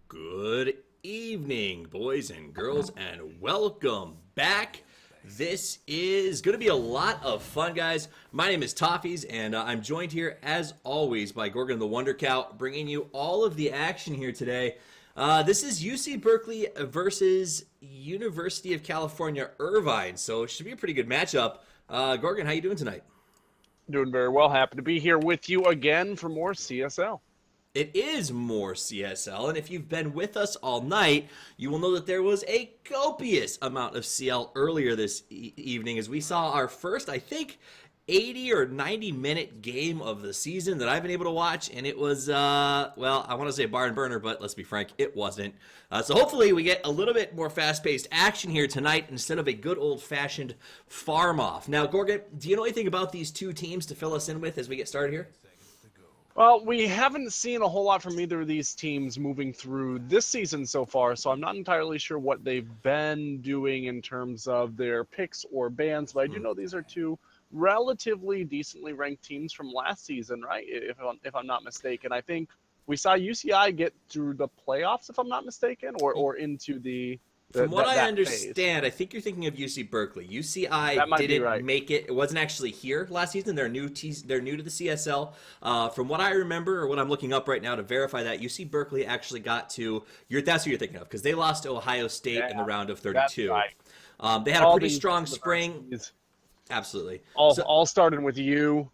Good evening, boys and girls, and welcome back. This is going to be a lot of fun, guys. My name is Toffees, and I'm joined here, as always, by Gorgon the Wonder Cow, bringing you all of the action here today. This is UC Berkeley versus University of California, Irvine, so it should be a pretty good matchup. Gorgon, how you doing tonight? Doing very well. Happy to be here with you again for more CSL. It is more CSL, and if you've been with us all night, you will know that there was a copious amount of CL earlier this evening as we saw our first, I think, 80 or 90-minute game of the season that I've been able to watch, and it was, well, I want to say barn burner, but let's be frank, it wasn't. So hopefully we get a little bit more fast-paced action here tonight instead of a good old-fashioned farm-off. Now, Gorgon, do you know anything about these two teams to fill us in with as we get started here? Well, we haven't seen a whole lot from either of these teams moving through this season so far, so I'm not entirely sure what they've been doing in terms of their picks or bans, but I do know these are two relatively decently ranked teams from last season, right? If I'm not mistaken. I think we saw UCI get through the playoffs, if I'm not mistaken, or into the From what I understand, phase. I think you're thinking of UC Berkeley. UCI didn't make it. It wasn't actually here last season. They're new to the CSL. From what I remember, or what I'm looking up right now to verify that, UC Berkeley actually got to. That's what you're thinking of, because they lost to Ohio State in the round of 32. That's right. They had a pretty strong spring. Absolutely. All starting with U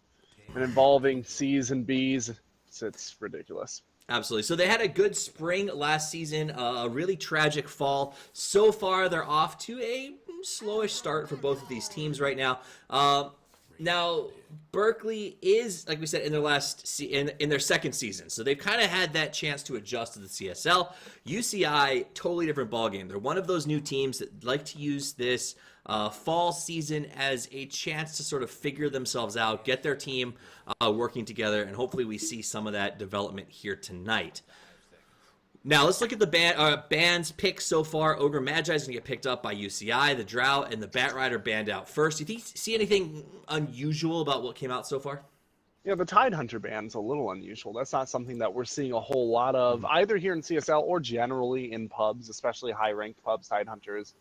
and involving C's and B's. It's ridiculous. Absolutely. So they had a good spring last season, a really tragic fall. So far, they're off to a slowish start for both of these teams right now. Now, Berkeley is, like we said, in their second season, so they've kind of had that chance to adjust to the CSL. UCI, totally different ballgame. They're one of those new teams that like to use this fall season as a chance to sort of figure themselves out, get their team working together, and hopefully we see some of that development here tonight. Now, let's look at the band's picks so far. Ogre Magi is going to get picked up by UCI. The Drought and the Bat Rider banned out first. Do you see anything unusual about what came out so far? Yeah, the Tidehunter band's a little unusual. That's not something that we're seeing a whole lot of, either here in CSL or generally in pubs, especially high-ranked pubs. Tidehunter is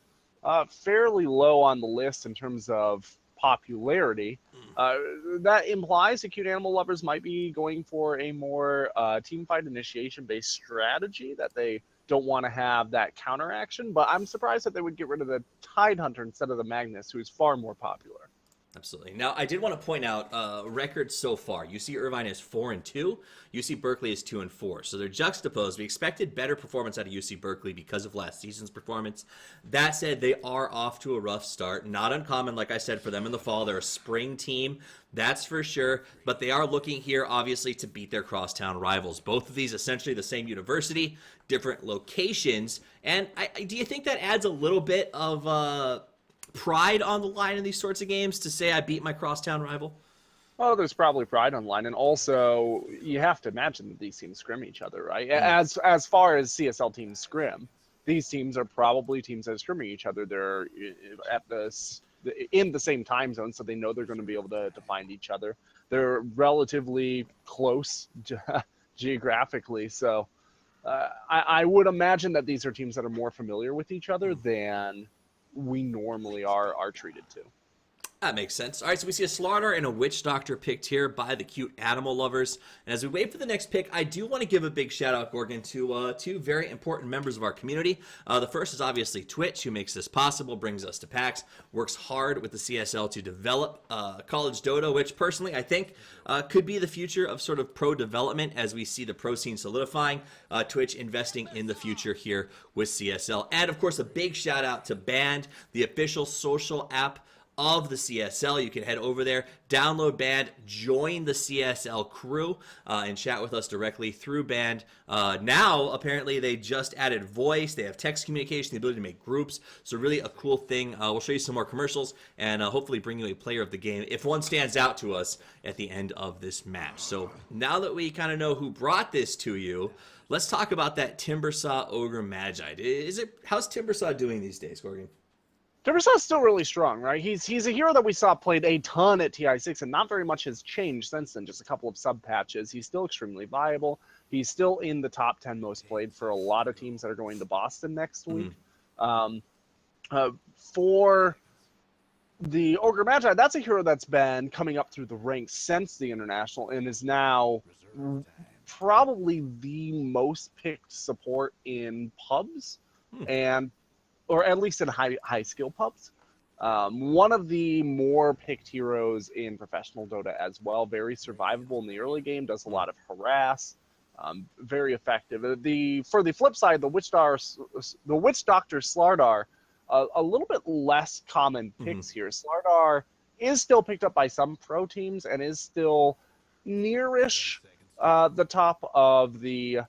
fairly low on the list in terms of popularity. That implies that cute animal lovers might be going for a more teamfight initiation-based strategy, that they don't want to have that counteraction, but I'm surprised that they would get rid of the Tidehunter instead of the Magnus, who is far more popular. Absolutely. Now, I did want to point out records so far. UC Irvine is 4-2. UC Berkeley is 2-4. So they're juxtaposed. We expected better performance out of UC Berkeley because of last season's performance. That said, they are off to a rough start. Not uncommon, like I said, for them in the fall. They're a spring team, that's for sure. But they are looking here, obviously, to beat their crosstown rivals. Both of these essentially the same university, different locations. And do you think that adds a little bit of pride on the line in these sorts of games to say I beat my crosstown rival? Oh, there's probably pride on the line, and also you have to imagine that these teams scrim each other, right? As far as CSL teams scrim, these teams are probably teams that are scrimming each other. They're in the same time zone, so they know they're going to be able to find each other. They're relatively close geographically, so I would imagine that these are teams that are more familiar with each other than we normally are treated to. That makes sense. All right, so we see a Slaughter and a Witch Doctor picked here by the cute animal lovers. And as we wait for the next pick, I do want to give a big shout out, Gorgon, to two very important members of our community. The first is obviously Twitch, who makes this possible, brings us to PAX, works hard with the CSL to develop College Dodo, which personally I think could be the future of sort of pro development as we see the pro scene solidifying. Twitch investing in the future here with CSL. And of course, a big shout out to Band, the official social app of the CSL. You can head over there, download Band, join the CSL crew, and chat with us directly through Band. Now, apparently, they just added voice. They have text communication, the ability to make groups. So really a cool thing. We'll show you some more commercials and hopefully bring you a player of the game if one stands out to us at the end of this match. So now that we kind of know who brought this to you, let's talk about that Timbersaw Ogre Magi. How's Timbersaw doing these days, Gorgon? Timbersaw's still really strong, right? He's a hero that we saw played a ton at TI6, and not very much has changed since then, just a couple of sub patches. He's still extremely viable. He's still in the top 10 most played for a lot of teams that are going to Boston next week. For the Ogre Magi, that's a hero that's been coming up through the ranks since the International and is now probably the most picked support in pubs, or at least in high skill pubs. One of the more picked heroes in professional Dota as well. Very survivable in the early game, does a lot of harass, very effective. For the flip side, the Witch Doctor Slardar, a little bit less common picks here. Slardar is still picked up by some pro teams and is still nearish the top of the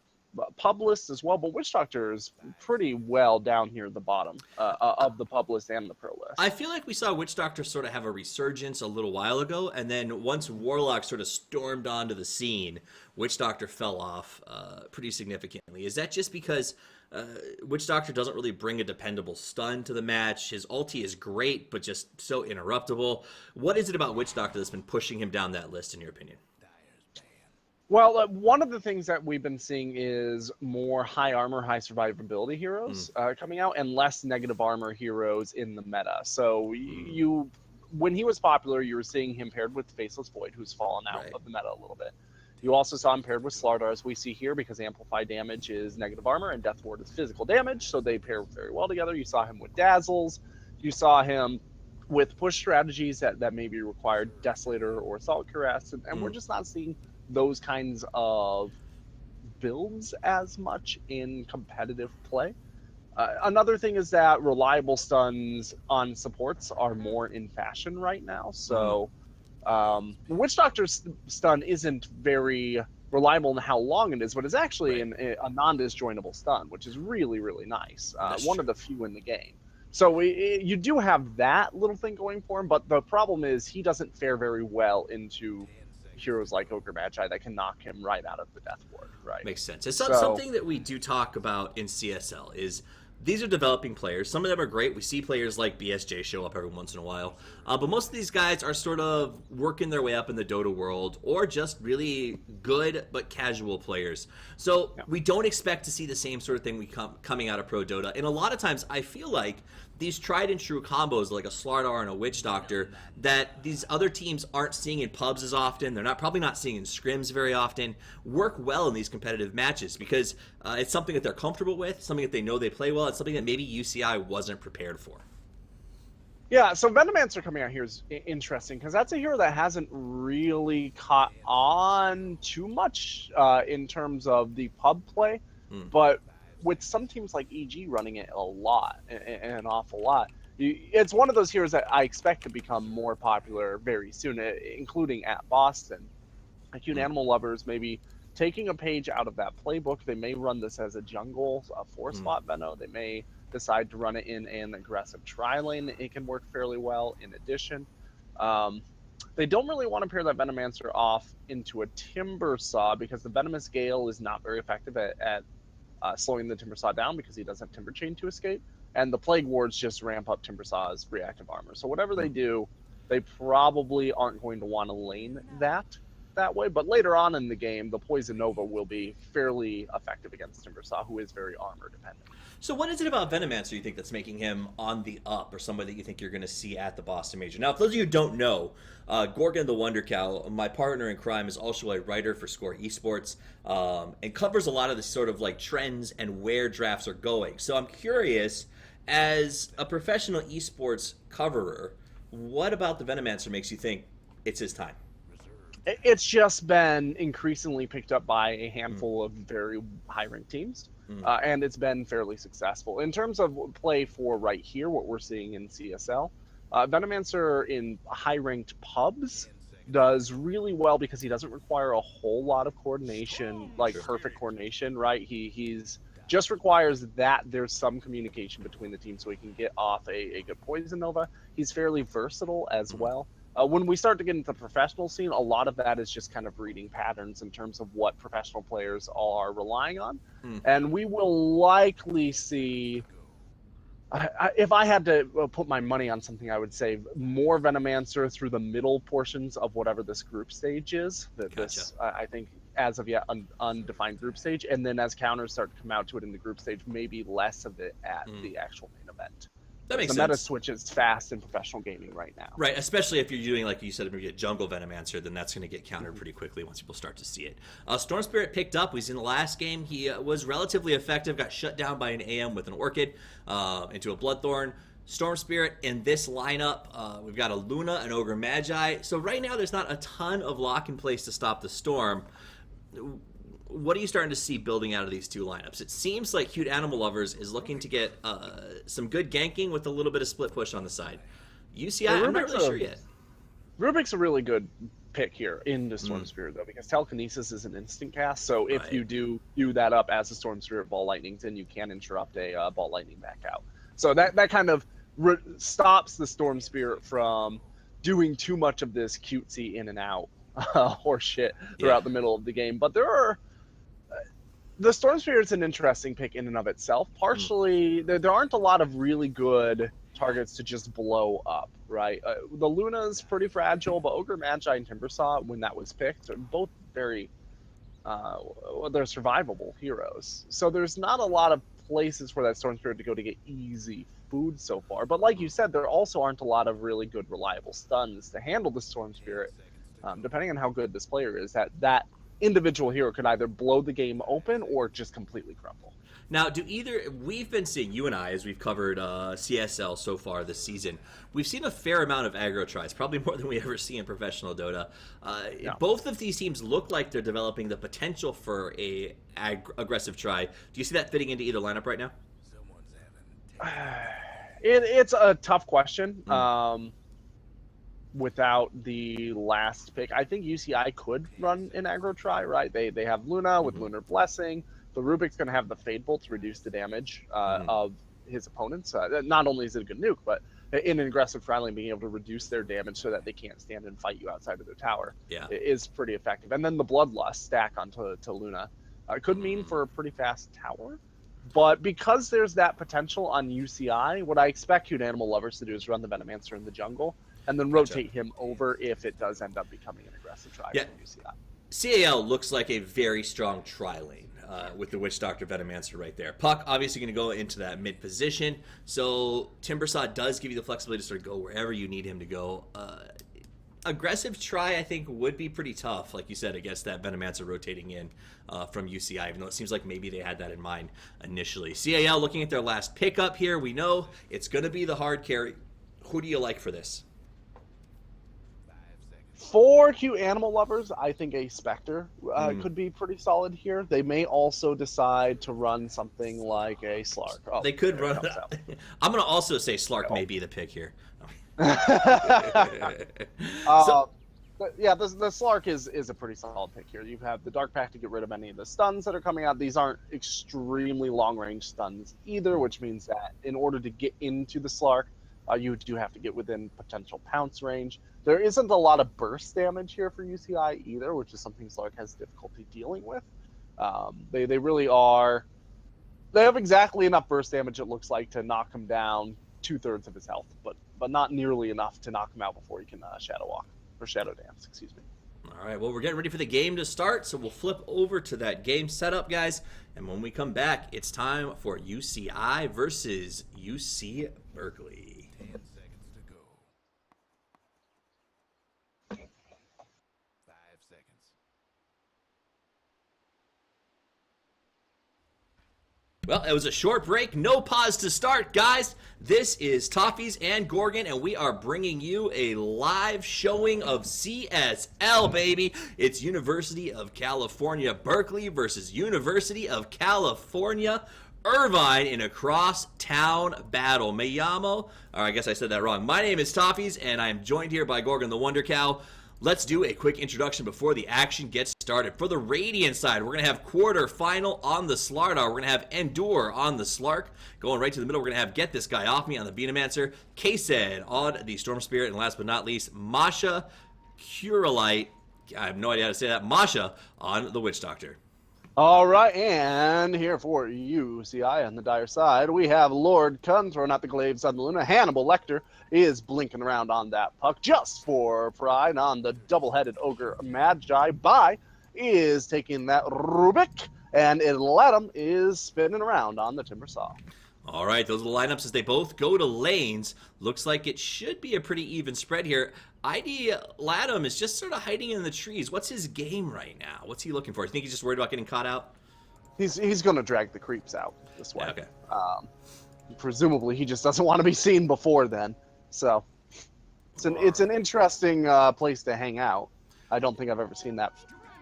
pub list as well, but Witch Doctor is pretty well down here at the bottom of the pub list and the pro list. I feel like we saw Witch Doctor sort of have a resurgence a little while ago, and then once Warlock sort of stormed onto the scene, Witch Doctor fell off pretty significantly. Is that just because Witch Doctor doesn't really bring a dependable stun to the match? His ulti is great, but just so interruptible. What is it about Witch Doctor that's been pushing him down that list, in your opinion? Well, one of the things that we've been seeing is more high armor, high survivability heroes coming out, and less negative armor heroes in the meta. So when he was popular, you were seeing him paired with Faceless Void, who's fallen out of the meta a little bit. You also saw him paired with Slardar, as we see here, because Amplify damage is negative armor and Death Ward is physical damage, so they pair very well together. You saw him with Dazzles. You saw him with push strategies that maybe required Desolator or Assault Cuirass, and we're just not seeing those kinds of builds as much in competitive play. Another thing is that reliable stuns on supports are more in fashion right now. So Witch Doctor's stun isn't very reliable in how long it is, but it's actually a non-disjointable stun, which is really, really nice. One of the few in the game. So you do have that little thing going for him, but the problem is he doesn't fare very well into heroes like Ogre Magi that can knock him right out of the Death Ward, right? Makes sense. It's something that we do talk about in CSL is these are developing players. Some of them are great. We see players like BSJ show up every once in a while. But most of these guys are sort of working their way up in the Dota world or just really good but casual players. So we don't expect to see the same sort of thing coming out of Pro Dota. And a lot of times I feel like these tried and true combos like a Slardar and a Witch Doctor that these other teams aren't seeing in pubs as often, they're probably not seeing in scrims very often, work well in these competitive matches because it's something that they're comfortable with, something that they know they play well, it's something that maybe UCI wasn't prepared for. Yeah, so Venomancer coming out here is interesting because that's a hero that hasn't really caught on too much in terms of the pub play, but with some teams like EG running it a lot, an awful lot, it's one of those heroes that I expect to become more popular very soon, including at Boston. Acute Animal Lovers maybe taking a page out of that playbook. They may run this as a jungle, a 4-spot Veno. They may decide to run it in an aggressive tri-lane. It can work fairly well in addition. They don't really want to pair that Venomancer off into a Timbersaw because the Venomous Gale is not very effective at slowing the Timbersaw down because he doesn't have Timber Chain to escape, and the Plague Wards just ramp up Timbersaw's reactive armor. So whatever they do, they probably aren't going to want to lane that way, but later on in the game, the Poison Nova will be fairly effective against Timbersaw, who is very armor dependent. So what is it about Venomancer you think that's making him on the up, or somebody that you think you're going to see at the Boston Major? Now, for those of you who don't know, Gorgon the Wonder Cow, my partner in crime, is also a writer for Score Esports, and covers a lot of the sort of like trends and where drafts are going. So I'm curious, as a professional esports coverer, what about the Venomancer makes you think it's his time? It's just been increasingly picked up by a handful of very high-ranked teams, and it's been fairly successful. In terms of play for right here, what we're seeing in CSL, Venomancer in high-ranked pubs does really well because he doesn't require a whole lot of coordination, like perfect coordination, right? He's just requires that there's some communication between the teams so he can get off a good Poison Nova. He's fairly versatile as well. When we start to get into the professional scene, a lot of that is just kind of reading patterns in terms of what professional players are relying on. And we will likely see If I had to put my money on something, I would say more Venomancer through the middle portions of whatever this group stage is. Gotcha. I think, as of yet, undefined group stage. And then as counters start to come out to it in the group stage, maybe less of it at the actual main event. That makes the sense. meta switches fast in professional gaming right now. Right, especially if you're doing, like you said, maybe a jungle Venomancer, then that's going to get countered pretty quickly once people start to see it. Storm Spirit picked up. We was in the last game. He was relatively effective, got shut down by an AM with an Orchid into a Bloodthorn. Storm Spirit in this lineup, we've got a Luna, an Ogre Magi. So right now there's not a ton of lock in place to stop the Storm. What are you starting to see building out of these two lineups? It seems like Cute Animal Lovers is looking to get some good ganking with a little bit of split push on the side. UCI, I'm not really sure yet. Rubik's a really good pick here in the Storm Spirit, though, because Telekinesis is an instant cast. So if you do that up as a Storm Spirit Ball Lightnings, then you can interrupt a Ball Lightning back out. So that kind of stops the Storm Spirit from doing too much of this cutesy in and out horse shit throughout the middle of the game. But the Storm Spirit's an interesting pick in and of itself. Partially, there aren't a lot of really good targets to just blow up, right? The Luna's pretty fragile, but Ogre Magi and Timbersaw, when that was picked, are both very, they're survivable heroes. So there's not a lot of places for that Storm Spirit to go to get easy food so far. But like you said, there also aren't a lot of really good, reliable stuns to handle the Storm Spirit, depending on how good this player is. That individual hero could either blow the game open or just completely crumble. Now, we've been seeing, you and I, as we've covered CSL so far this season, we've seen a fair amount of aggro tries, probably more than we ever see in professional Dota. Both of these teams look like they're developing the potential for a aggressive try. Do you see that fitting into either lineup right now? It's a tough question. Without the last pick, I think UCI could run an aggro try, right? They have Luna with Lunar Blessing. The Rubik's going to have the Fade Bolt to reduce the damage of his opponents. Not only is it a good nuke, but in an aggressive try lane, being able to reduce their damage so that they can't stand and fight you outside of their tower is pretty effective. And then the Bloodlust stack onto Luna could mean for a pretty fast tower. But because there's that potential on UCI, what I expect Cute Animal Lovers to do is run the Venomancer in the jungle and then rotate him over if it does end up becoming an aggressive try from UCI. CAL looks like a very strong tri lane with the Witch Doctor Venomancer right there. Puck obviously going to go into that mid position, so Timbersaw does give you the flexibility to sort of go wherever you need him to go. Aggressive try, I think, would be pretty tough, like you said, against that Venomancer rotating in from UCI, even though it seems like maybe they had that in mind initially. CAL looking at their last pickup here, we know it's going to be the hard carry. Who do you like for this? For Cute Animal Lovers, I think a Spectre could be pretty solid here. They may also decide to run something like a Slark. Oh, they could run. I'm going to also say Slark may be the pick here. The Slark is a pretty solid pick here. You have the Dark Pact to get rid of any of the stuns that are coming out. These aren't extremely long-range stuns either, which means that in order to get into the Slark, you do have to get within potential pounce range. There isn't a lot of burst damage here for UCI either, which is something Slark has difficulty dealing with. They really are... They have exactly enough burst damage, it looks like, to knock him down 2/3 of his health, but not nearly enough to knock him out before he can Shadow Walk, or Shadow Dance, excuse me. All right, well, we're getting ready for the game to start, so we'll flip over to that game setup, guys, and when we come back, it's time for UCI versus UC Berkeley. 10 seconds to go. 5 seconds. Well, it was a short break, no pause to start, guys. This is Toffees and Gorgon, and we are bringing you a live showing of CSL, baby. It's University of California, Berkeley versus University of California, Irvine in a cross-town battle. Me llamo, or I guess I said that wrong. My name is Toffees, and I am joined here by Gorgon the Wonder Cow. Let's do a quick introduction before the action gets started. For the Radiant side, we're going to have quarterfinal on the Slardar. We're going to have Endure on the Slark. Going right to the middle, we're going to have Get This Guy Off Me on the Venomancer. K-Sed on the Storm Spirit. And last but not least, Masha Curalite. I have no idea how to say that. Masha on the Witch Doctor. All right, and here for UCI on the dire side, we have Lord Kun throwing out the glaives on the Luna. Hannibal Lecter is blinking around on that puck just for pride on the double-headed Ogre Magi. Bai is taking that Rubik, and Ilatum is spinning around on the Timbersaw. All right, those are the lineups as they both go to lanes. Looks like it should be a pretty even spread here. ID Latham is just sort of hiding in the trees. What's his game right now? What's he looking for? You think he's just worried about getting caught out? He's going to drag the creeps out this way. Yeah, okay. Presumably, he just doesn't want to be seen before then. So it's an interesting place to hang out. I don't think I've ever seen that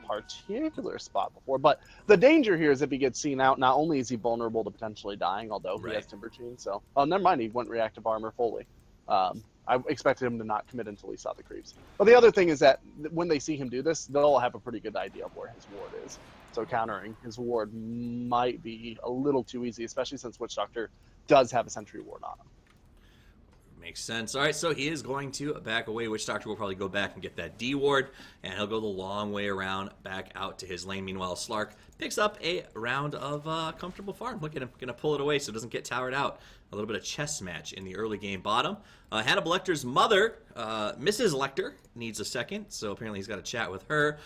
particular spot before. But the danger here is if he gets seen out, not only is he vulnerable to potentially dying, although he has Timber Chain. So, oh, never mind, he went reactive armor fully. I expected him to not commit until he saw the creeps. But the other thing is that when they see him do this, they'll have a pretty good idea of where his ward is. So countering his ward might be a little too easy, especially since Witch Doctor does have a sentry ward on him. Makes sense. All right, so he is going to back away. Witch Doctor will probably go back and get that D ward, and he'll go the long way around back out to his lane. Meanwhile, Slark picks up a round of comfortable farm. Look at him, going to pull it away so it doesn't get towered out. A little bit of chess match in the early game bottom. Hannibal Lecter's mother, Mrs. Lecter, needs a second, so apparently he's got to chat with her.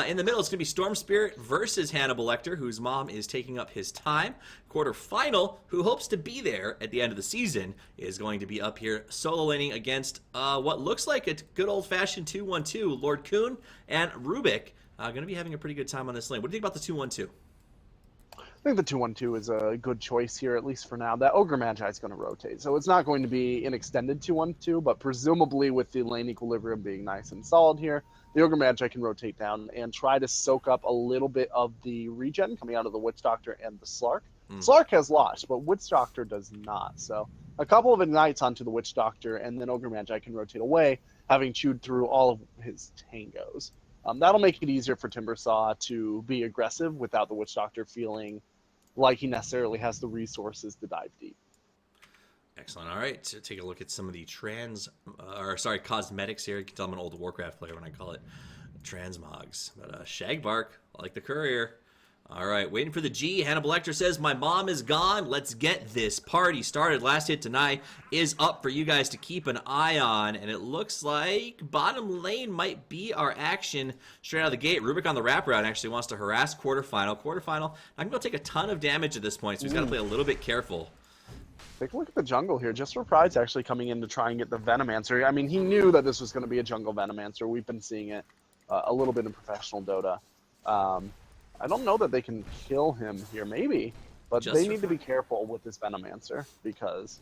In the middle, it's going to be Storm Spirit versus Hannibal Lecter, whose mom is taking up his time. Quarterfinal, who hopes to be there at the end of the season, is going to be up here solo laning against what looks like a good old-fashioned 2-1-2. Lord Kuhn and Rubik going to be having a pretty good time on this lane. What do you think about the 2-1-2? I think the 2-1-2 is a good choice here, at least for now. That Ogre Magi is going to rotate, so it's not going to be an extended 2-1-2, but presumably with the lane equilibrium being nice and solid here, the Ogre Magi can rotate down and try to soak up a little bit of the regen coming out of the Witch Doctor and the Slark. Slark has lost, but Witch Doctor does not. So a couple of ignites onto the Witch Doctor, and then Ogre Magi can rotate away, having chewed through all of his tangos. That'll make it easier for Timbersaw to be aggressive without the Witch Doctor feeling like he necessarily has the resources to dive deep. Excellent. All right, so take a look at some of the cosmetics here. You can tell I'm an old Warcraft player when I call it transmogs. But Shagbark, like the courier. All right, waiting for the G. Hannibal Lecter says, my mom is gone. Let's get this party started. Last hit tonight is up for you guys to keep an eye on. And it looks like bottom lane might be our action straight out of the gate. Rubik on the wraparound actually wants to harass quarterfinal. Quarterfinal, I'm going to take a ton of damage at this point, so he's got to play a little bit careful. Take a look at the jungle here. Just for Pride's actually coming in to try and get the Venomancer. I mean, he knew that this was going to be a jungle Venomancer. We've been seeing it a little bit in professional Dota. I don't know that they can kill him here, maybe, but they need to be careful with this Venomancer because,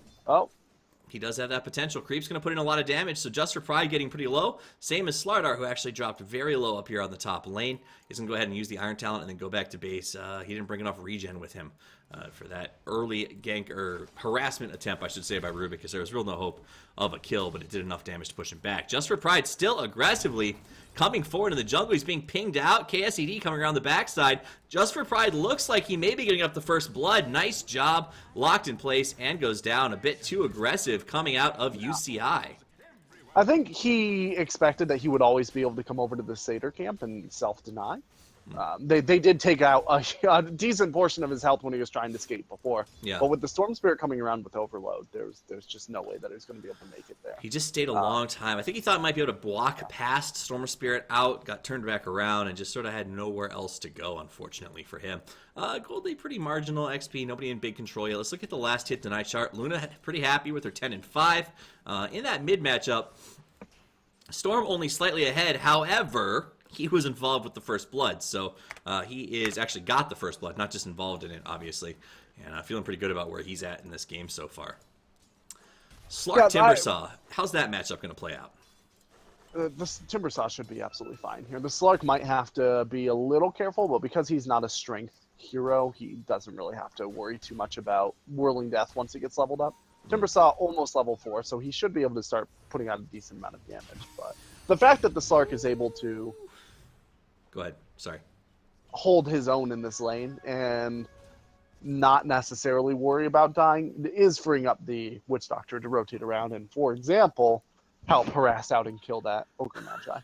he does have that potential. Creep's going to put in a lot of damage, so Just for Pride getting pretty low. Same as Slardar, who actually dropped very low up here on the top lane. He's going to go ahead and use the Iron Talent and then go back to base. He didn't bring enough regen with him for that early gank, or harassment attempt, I should say, by Rubik, because there was real no hope of a kill, but it did enough damage to push him back. Just for Pride still aggressively coming forward in the jungle. He's being pinged out. KSED coming around the backside. Just for Pride looks like he may be getting up the first blood. Nice job. Locked in place and goes down. A bit too aggressive coming out of UCI. I think he expected that he would always be able to come over to the Seder camp and self-deny. They did take out a decent portion of his health when he was trying to escape before. Yeah. But with the Storm Spirit coming around with Overload, there's just no way that he's going to be able to make it there. He just stayed a long time. I think he thought he might be able to block past Storm Spirit out, got turned back around, and just sort of had nowhere else to go, unfortunately, for him. Goldie, pretty marginal XP, nobody in big control yet. Let's look at the last hit tonight chart. Luna pretty happy with her 10-5. In that mid matchup, Storm only slightly ahead. However, he was involved with the first blood, so he is actually got the first blood, not just involved in it, obviously. And I'm feeling pretty good about where he's at in this game so far. Slark Timbersaw, how's that matchup going to play out? The Timbersaw should be absolutely fine here. The Slark might have to be a little careful, but because he's not a strength hero, he doesn't really have to worry too much about Whirling Death once he gets leveled up. Timbersaw almost level 4, so he should be able to start putting out a decent amount of damage. But the fact that the Slark is able to Go ahead. Sorry. hold his own in this lane and not necessarily worry about dying is freeing up the Witch Doctor to rotate around and, for example, help harass out and kill that Ogre Magi.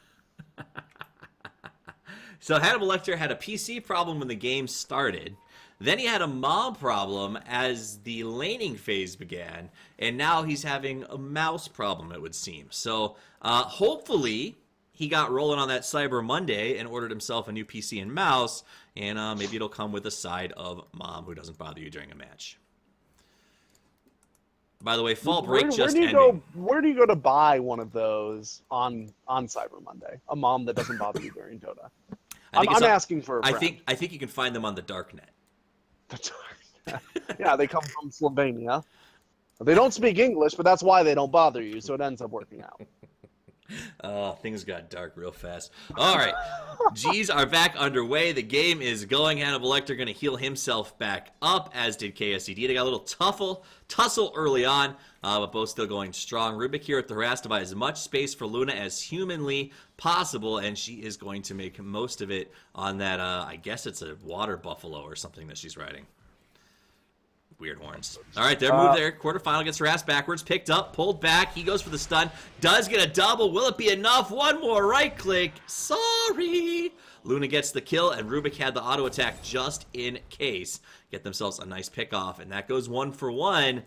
So Hannibal Lecter had a PC problem when the game started. Then he had a mob problem as the laning phase began, and now he's having a mouse problem, it would seem. So hopefully he got rolling on that Cyber Monday and ordered himself a new PC and mouse, and maybe it'll come with a side of mom who doesn't bother you during a match. By the way, Fall Break just ended. Where do you go to buy one of those on Cyber Monday? A mom that doesn't bother you during Dota. I'm asking for a friend. I think you can find them on the darknet. Yeah, they come from Slovenia. They don't speak English, but that's why they don't bother you, so it ends up working out. Oh, things got dark real fast. All right, G's are back underway. The game is going. Hannibal Lecter going to heal himself back up, as did KSCD. They got a little tussle early on, but both still going strong. Rubik here at the harass to buy as much space for Luna as humanly possible, and she is going to make most of it on that, I guess it's a water buffalo or something that she's riding. Weird horns. All right, their move there. Quarterfinal gets harassed backwards, picked up, pulled back. He goes for the stun. Does get a double. Will it be enough? One more right click. Sorry. Luna gets the kill, and Rubik had the auto attack just in case. Get themselves a nice pick off, and that goes 1 for 1.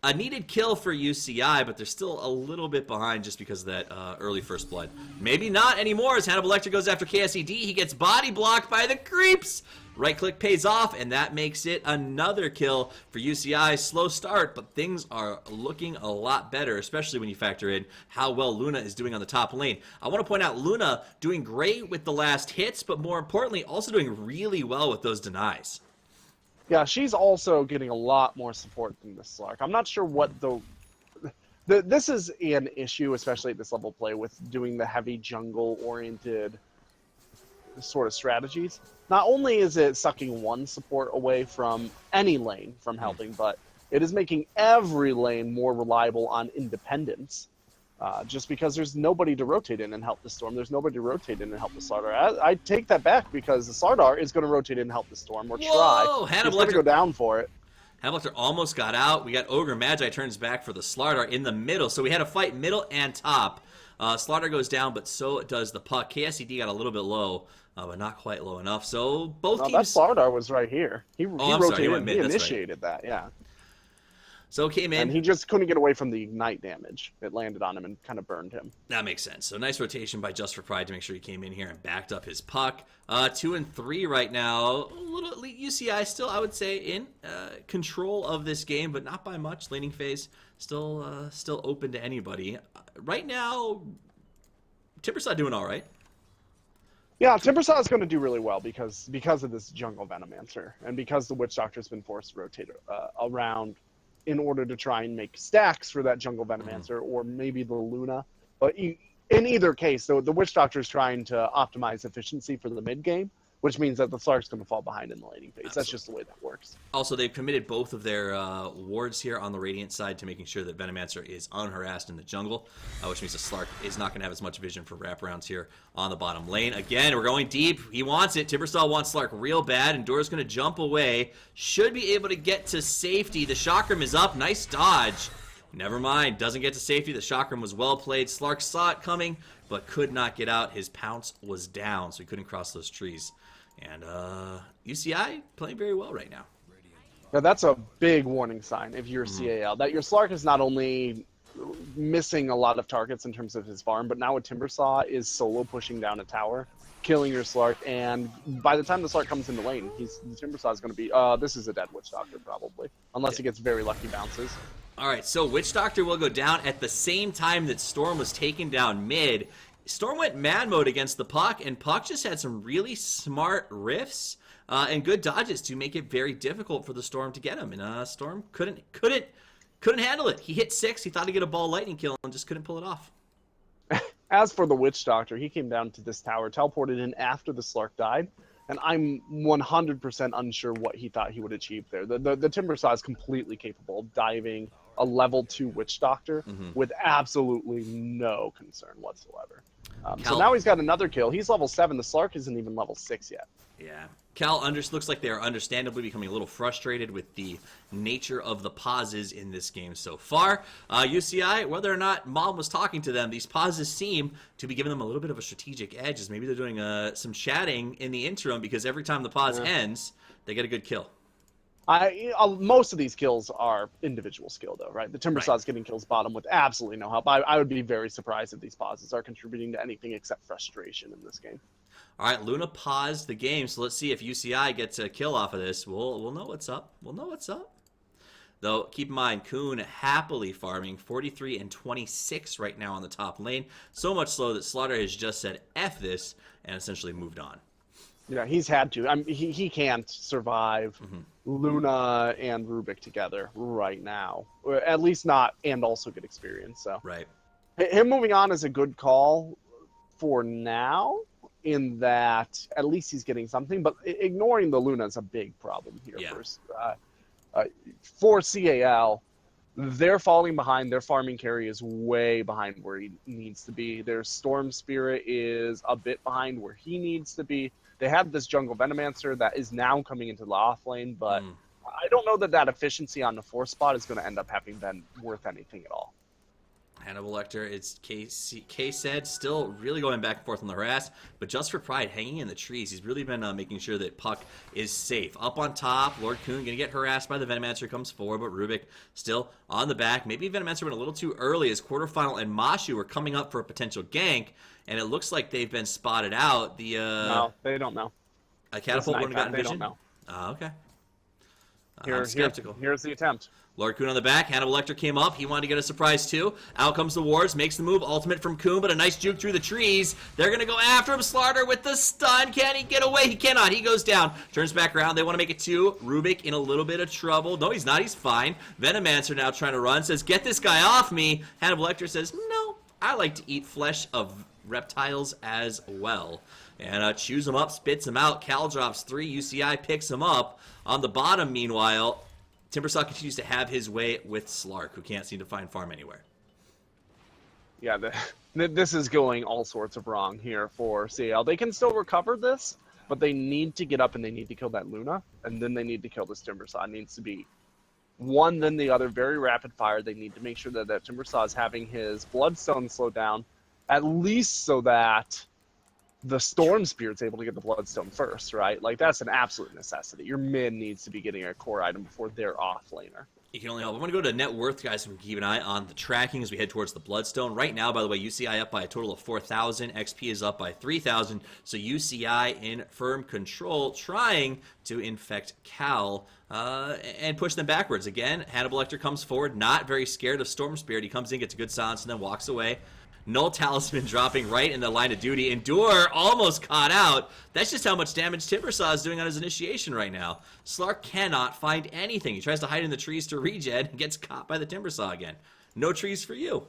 A needed kill for UCI, but they're still a little bit behind just because of that early first blood. Maybe not anymore as Hannibal Lecter goes after KSED. He gets body blocked by the creeps. Right click pays off, and that makes it another kill for UCI. Slow start, but things are looking a lot better, especially when you factor in how well Luna is doing on the top lane. I want to point out Luna doing great with the last hits, but more importantly, also doing really well with those denies. Yeah, she's also getting a lot more support than the Slark. I'm not sure what this is an issue, especially at this level of play, with doing the heavy jungle-oriented sort of strategies. Not only is it sucking one support away from any lane from helping, but it is making every lane more reliable on independence. Just because there's nobody to rotate in and help the Storm. There's nobody to rotate in and help the Slardar. I take that back because the Slardar is going to rotate in and help the Storm, or try. He's going to go down for it. Hannibal Lecter almost got out. We got Ogre Magi turns back for the Slardar in the middle. So we had a fight middle and top. Slardar goes down, but so does the puck. KSED got a little bit low, but not quite low enough. So both teams... That Slardar was right here. He rotated in. He That's initiated that, yeah. So came in. And he just couldn't get away from the ignite damage. It landed on him and kind of burned him. That makes sense. So nice rotation by Just for Pride to make sure he came in here and backed up his puck. 2 and 3 right now. A little UCI still, I would say, in control of this game, but not by much. Laning phase still open to anybody. Right now, Timbersaw doing all right. Yeah, Timbersaw is going to do really well because of this jungle Venomancer and because the Witch Doctor has been forced to rotate around in order to try and make stacks for that jungle Venomancer or maybe the Luna. But in either case, the Witch Doctor is trying to optimize efficiency for the mid game, which means that the Slark's going to fall behind in the laning phase. That's just the way that works. Also, they've committed both of their wards here on the Radiant side to making sure that Venomancer is unharassed in the jungle, which means the Slark is not going to have as much vision for wraparounds here on the bottom lane. Again, we're going deep. He wants it. Timbersaw wants Slark real bad, and Dora's going to jump away. Should be able to get to safety. The Chakram is up. Nice dodge. Never mind. Doesn't get to safety. The Chakram was well played. Slark saw it coming, but could not get out. His pounce was down, so he couldn't cross those trees. And UCI playing very well right now. Now that's a big warning sign if you're CAL. That your Slark is not only missing a lot of targets in terms of his farm, but now with Timbersaw is solo pushing down a tower, killing your Slark, and by the time the Slark comes into lane, the Timbersaw is going to be, this is a dead Witch Doctor probably, unless he gets very lucky bounces. All right, so Witch Doctor will go down at the same time that Storm was taken down mid. Storm went mad mode against the Puck, and Puck just had some really smart riffs and good dodges to make it very difficult for the Storm to get him. And Storm couldn't handle it. He hit 6. He thought he'd get a ball lightning kill and just couldn't pull it off. As for the Witch Doctor, he came down to this tower, teleported in after the Slark died, and I'm 100% unsure what he thought he would achieve there. The Timbersaw is completely capable of diving a level 2 Witch Doctor with absolutely no concern whatsoever. So now he's got another kill. He's level 7. The Slark isn't even level 6 yet. Yeah. Cal looks like they're understandably becoming a little frustrated with the nature of the pauses in this game so far. UCI, whether or not Mom was talking to them, these pauses seem to be giving them a little bit of a strategic edge, as maybe they're doing some chatting in the interim, because every time the pause ends, they get a good kill. Most of these kills are individual skill, though, right? The Timbersaw's getting kills bottom with absolutely no help. I would be very surprised if these pauses are contributing to anything except frustration in this game. All right, Luna paused the game, so let's see if UCI gets a kill off of this. We'll know what's up. We'll know what's up. Though, keep in mind, Kuhn happily farming 43 and 26 right now on the top lane. So much so that Slaughter has just said F this and essentially moved on. Yeah, he's had to. I mean, he can't survive Luna and Rubik together right now. Or at least not, and also get experience. So Right. him moving on is a good call for now, in that at least he's getting something. But ignoring the Luna is a big problem here. Yeah. For CAL, they're falling behind. Their farming carry is way behind where he needs to be. Their Storm Spirit is a bit behind where he needs to be. They have this jungle Venomancer that is now coming into the off lane, but I don't know that efficiency on the 4 spot is going to end up having been worth anything at all. Hannibal Lecter, it's K said, still really going back and forth on the harass, but just for pride, hanging in the trees. He's really been making sure that Puck is safe. Up on top, Lord Kuhn going to get harassed by the Venomancer, comes forward, but Rubik still on the back. Maybe Venomancer went a little too early as Quarterfinal and Mashu were coming up for a potential gank, and it looks like they've been spotted out. No, they don't know. A catapult wouldn't have gotten They vision? don't know. Okay. I'm skeptical. Here's the attempt. Lord Kuhn on the back. Hannibal Lecter came up. He wanted to get a surprise too. Out comes the Wards. Makes the move. Ultimate from Kuhn, but a nice juke through the trees. They're going to go after him. Slaughter with the stun. Can he get away? He cannot. He goes down. Turns back around. They want to make it 2. Rubik in a little bit of trouble. No, he's not. He's fine. Venomancer now trying to run. Says, get this guy off me. Hannibal Lecter says, no, I like to eat flesh of reptiles as well. And chews him up, spits him out. Cal drops 3. UCI picks him up. On the bottom, meanwhile, Timbersaw continues to have his way with Slark, who can't seem to find farm anywhere. Yeah, this is going all sorts of wrong here for CL. They can still recover this, but they need to get up and they need to kill that Luna, and then they need to kill this Timbersaw. It needs to be one, then the other, very rapid fire. They need to make sure that Timbersaw is having his Bloodstone slow down, at least so that the Storm Spirit's able to get the Bloodstone first, right? Like, that's an absolute necessity. Your mid needs to be getting a core item before their off laner. You can only help. I'm going to go to net worth, guys, so we can keep an eye on the tracking as we head towards the Bloodstone. Right now, by the way, UCI up by a total of 4,000. XP is up by 3,000. So UCI in firm control, trying to infect Cal and push them backwards. Again, Hannibal Lecter comes forward, not very scared of Storm Spirit. He comes in, gets a good silence, and then walks away. Null Talisman dropping right in the line of duty. Endure almost caught out. That's just how much damage Timbersaw is doing on his initiation right now. Slark cannot find anything. He tries to hide in the trees to regen and gets caught by the Timbersaw again. No trees for you.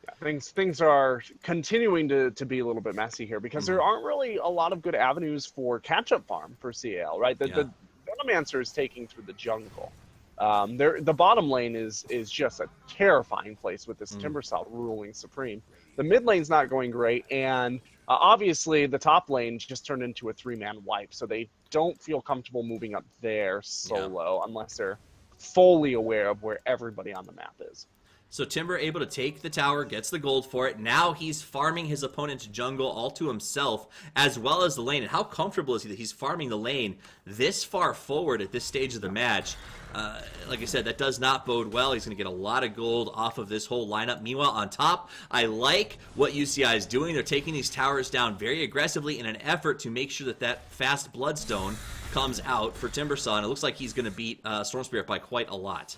Yeah, things are continuing to be a little bit messy here because there aren't really a lot of good avenues for catch-up farm for CAL, right? The Venomancer is taking through the jungle. The bottom lane is just a terrifying place with this Timbersaw ruling supreme. The mid lane's not going great, and obviously the top lane just turned into a 3-man wipe, so they don't feel comfortable moving up there solo unless they're fully aware of where everybody on the map is. So Timber able to take the tower, gets the gold for it. Now he's farming his opponent's jungle all to himself, as well as the lane. And how comfortable is he that he's farming the lane this far forward at this stage of the match? Like I said, that does not bode well. He's going to get a lot of gold off of this whole lineup. Meanwhile, on top, I like what UCI is doing. They're taking these towers down very aggressively in an effort to make sure that that fast Bloodstone comes out for Timbersaw. And it looks like he's going to beat Storm Spirit by quite a lot.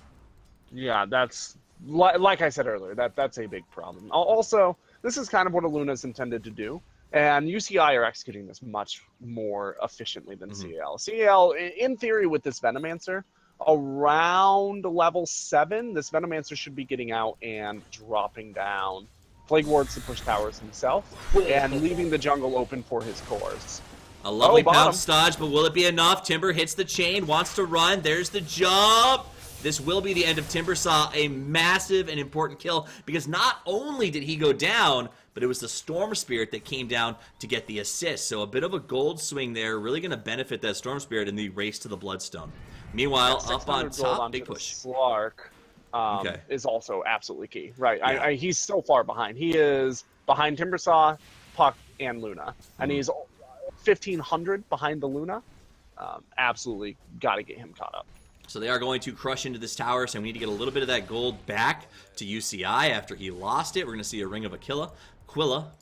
Yeah, that's... Like I said earlier, that's a big problem. Also, this is kind of what Luna's intended to do, and UCI are executing this much more efficiently than CAL. CAL, in theory, with this Venomancer, around level 7, this Venomancer should be getting out and dropping down Plague Wards to push towers himself, and leaving the jungle open for his cores. A lovely pounce dodge, but will it be enough? Timber hits the chain, wants to run. There's the jump. this will be the end of Timbersaw, a massive and important kill, because not only did he go down, but it was the Storm Spirit that came down to get the assist. So a bit of a gold swing there, really going to benefit that Storm Spirit in the race to the Bloodstone. Meanwhile, up on top, big push. Slark is also absolutely key, right? Yeah. He's so far behind. He is behind Timbersaw, Puck, and Luna, and he's 1,500 behind the Luna. Absolutely got to get him caught up. So they are going to crush into this tower, so we need to get a little bit of that gold back to UCI after he lost it. We're going to see a Ring of Aquila. Hula?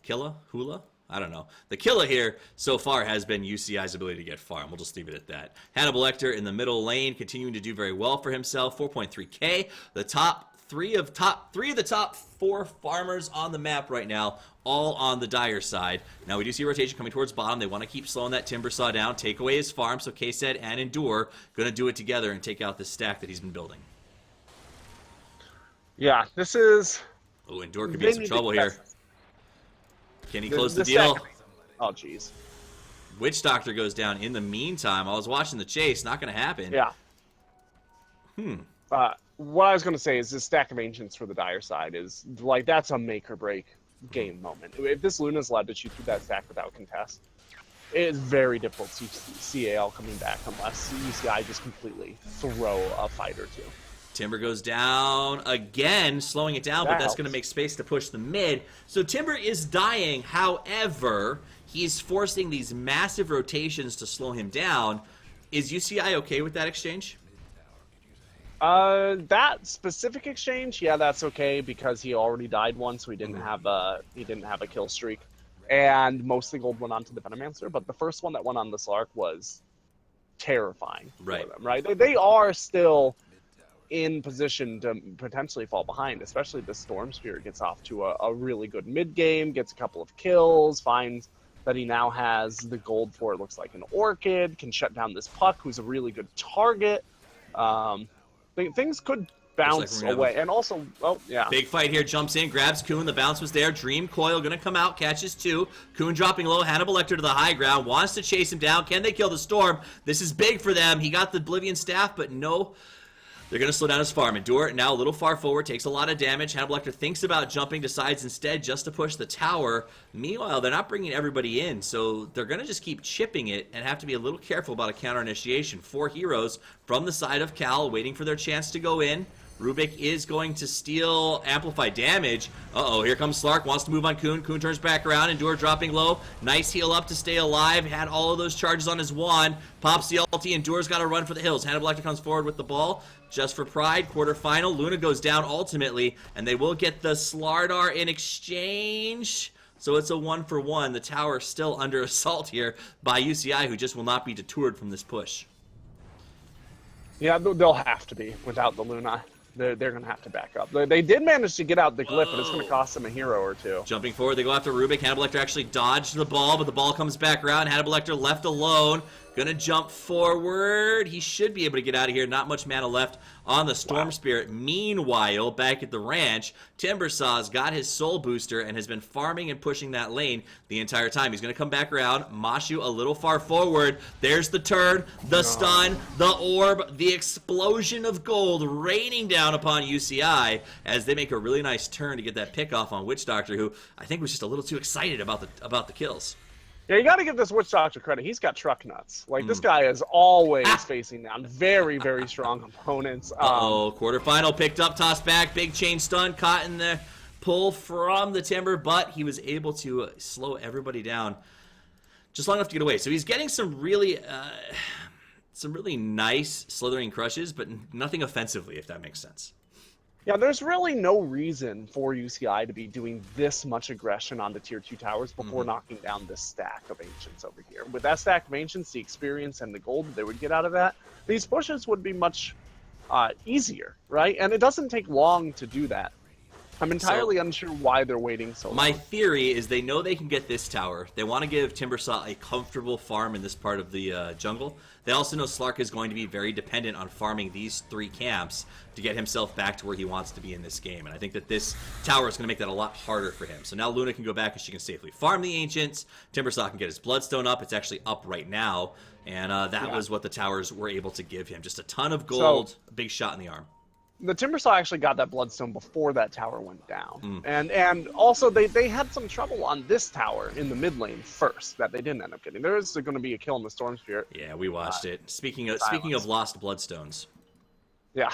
I don't know. The killer here so far has been UCI's ability to get farm. We'll just leave it at that. Hannibal Lecter in the middle lane, continuing to do very well for himself. 4.3K. The top three of the top 4 farmers on the map right now, all on the Dire side. Now we do see rotation coming towards bottom. They want to keep slowing that Timbersaw down, take away his farm. So K-Said and Endure going to do it together and take out this stack that he's been building. Yeah, this is... Oh, Endure could be in some trouble here. Can he close the deal? Oh, jeez. Witch Doctor goes down in the meantime. I was watching the chase. Not going to happen. Yeah. What I was going to say is this stack of Ancients for the Dire side is, like, that's a make-or-break game moment. If this Luna's allowed to shoot through that stack without contest, it is very difficult to see CAL coming back unless UCI just completely throw a fight or two. Timber goes down again, slowing it down, but that's going to make space to push the mid. So Timber is dying. However, he's forcing these massive rotations to slow him down. Is UCI okay with that exchange? That specific exchange, yeah, that's okay because he already died once, so he didn't have a kill streak, and most of the gold went on to the Venomancer. But the first one that went on the Slark was terrifying for them, right? They are still in position to potentially fall behind, especially if the Storm Spirit gets off to a really good mid game, gets a couple of kills, finds that he now has the gold for it looks like an Orchid, can shut down this Puck, who's a really good target. Things could bounce away. And also, big fight here, jumps in, grabs Kuhn, the bounce was there, Dream Coil gonna come out, catches 2, Kuhn dropping low, Hannibal Lecter to the high ground, wants to chase him down, can they kill the Storm? This is big for them, he got the Oblivion Staff, but no, they're going to slow down his farm. Endure now a little far forward, takes a lot of damage. Hannibal Lecter thinks about jumping, decides instead just to push the tower. Meanwhile, they're not bringing everybody in, so they're going to just keep chipping it and have to be a little careful about a counter initiation. 4 heroes from the side of Cal waiting for their chance to go in. Rubik is going to steal amplify damage. Uh-oh, here comes Slark, wants to move on Kuhn. Kuhn turns back around, Endure dropping low. Nice heal up to stay alive, had all of those charges on his wand. Pops the ulti, Endure's got to run for the hills. Hannibal Lecter comes forward with the ball. Just for pride, quarterfinal. Luna goes down ultimately, and they will get the Slardar in exchange. So it's a 1-for-1. The tower still under assault here by UCI, who just will not be detoured from this push. Yeah, they'll have to be without the Luna. They're going to have to back up. They did manage to get out the glyph, but it's going to cost them a hero or two. Jumping forward, they go after Rubik. Hannibal Lecter actually dodged the ball, but the ball comes back around. Hannibal Lecter left alone. Gonna jump forward. He should be able to get out of here. Not much mana left on the Storm Spirit. Meanwhile, back at the ranch, Timbersaw's got his soul booster and has been farming and pushing that lane the entire time. He's gonna come back around. Mashu a little far forward. There's the turn, the stun, the orb, the explosion of gold raining down upon UCI as they make a really nice turn to get that pick off on Witch Doctor, who I think was just a little too excited about the kills. Yeah, you got to give this Witch Doctor credit. He's got truck nuts. Like, this guy is always facing down very, very strong opponents. Quarterfinal picked up, tossed back, big chain stun, caught in the pull from the Timber, but he was able to slow everybody down just long enough to get away. So he's getting some really nice slithering crushes, but nothing offensively, if that makes sense. Yeah, there's really no reason for UCI to be doing this much aggression on the Tier 2 towers before knocking down this stack of Ancients over here. With that stack of Ancients, the experience and the gold that they would get out of that, these pushes would be much easier, right? And it doesn't take long to do that. I'm entirely unsure why they're waiting so long. My theory is they know they can get this tower. They want to give Timbersaw a comfortable farm in this part of the jungle. They also know Slark is going to be very dependent on farming these 3 camps to get himself back to where he wants to be in this game. And I think that this tower is going to make that a lot harder for him. So now Luna can go back and she can safely farm the Ancients. Timbersaw can get his Bloodstone up. It's actually up right now. And that was what the towers were able to give him. Just a ton of gold, a big shot in the arm. The Timbersaw actually got that Bloodstone before that tower went down. And also they had some trouble on this tower in the mid lane first that they didn't end up getting. There is going to be a kill in the Storm Spirit. Yeah, we watched it. Speaking of lost Bloodstones. Yeah.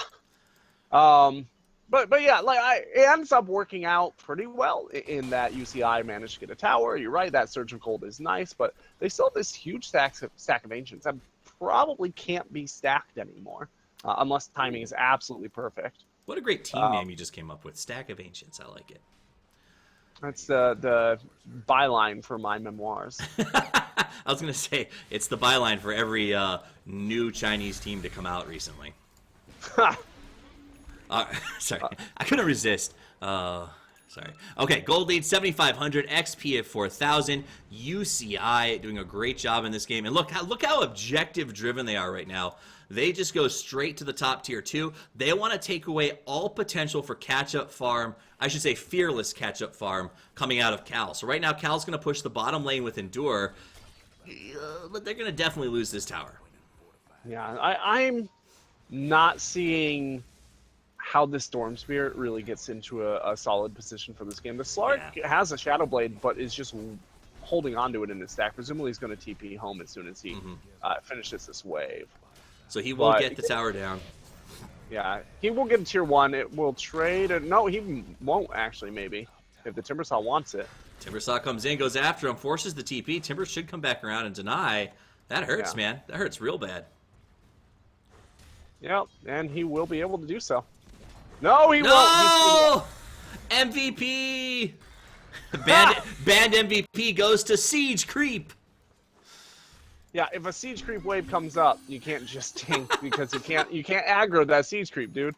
But yeah, like it ends up working out pretty well in that UCI managed to get a tower. You're right, that Surge of Gold is nice, but they still have this huge stack of Ancients that probably can't be stacked anymore. Unless timing is absolutely perfect. What a great team name you just came up with. Stack of Ancients. I like it. That's the byline for my memoirs. I was going to say, it's the byline for every new Chinese team to come out recently. Sorry. I couldn't resist. Sorry. Okay, gold lead 7,500, XP at 4,000. UCI doing a great job in this game. And look how objective driven they are right now. They just go straight to the top tier 2. They want to take away all potential for catch-up farm, I should say fearless catch-up farm, coming out of Cal. So right now, Cal's going to push the bottom lane with Endure, but they're going to definitely lose this tower. Yeah, I'm not seeing how the Storm Spirit really gets into a solid position for this game. The Slark has a Shadow Blade, but is just holding onto it in his stack. Presumably he's going to TP home as soon as he finishes this wave. So he will get the tower down. Yeah, he will get a tier 1. It will trade. No, he won't actually, maybe, if the Timbersaw wants it. Timbersaw comes in, goes after him, forces the TP. Timber should come back around and deny. That hurts, man. That hurts real bad. Yep, and he will be able to do so. No, he won't. No! MVP! Banned MVP goes to Siege Creep. Yeah, if a Siege Creep wave comes up, you can't just tank because you can't aggro that Siege Creep, dude.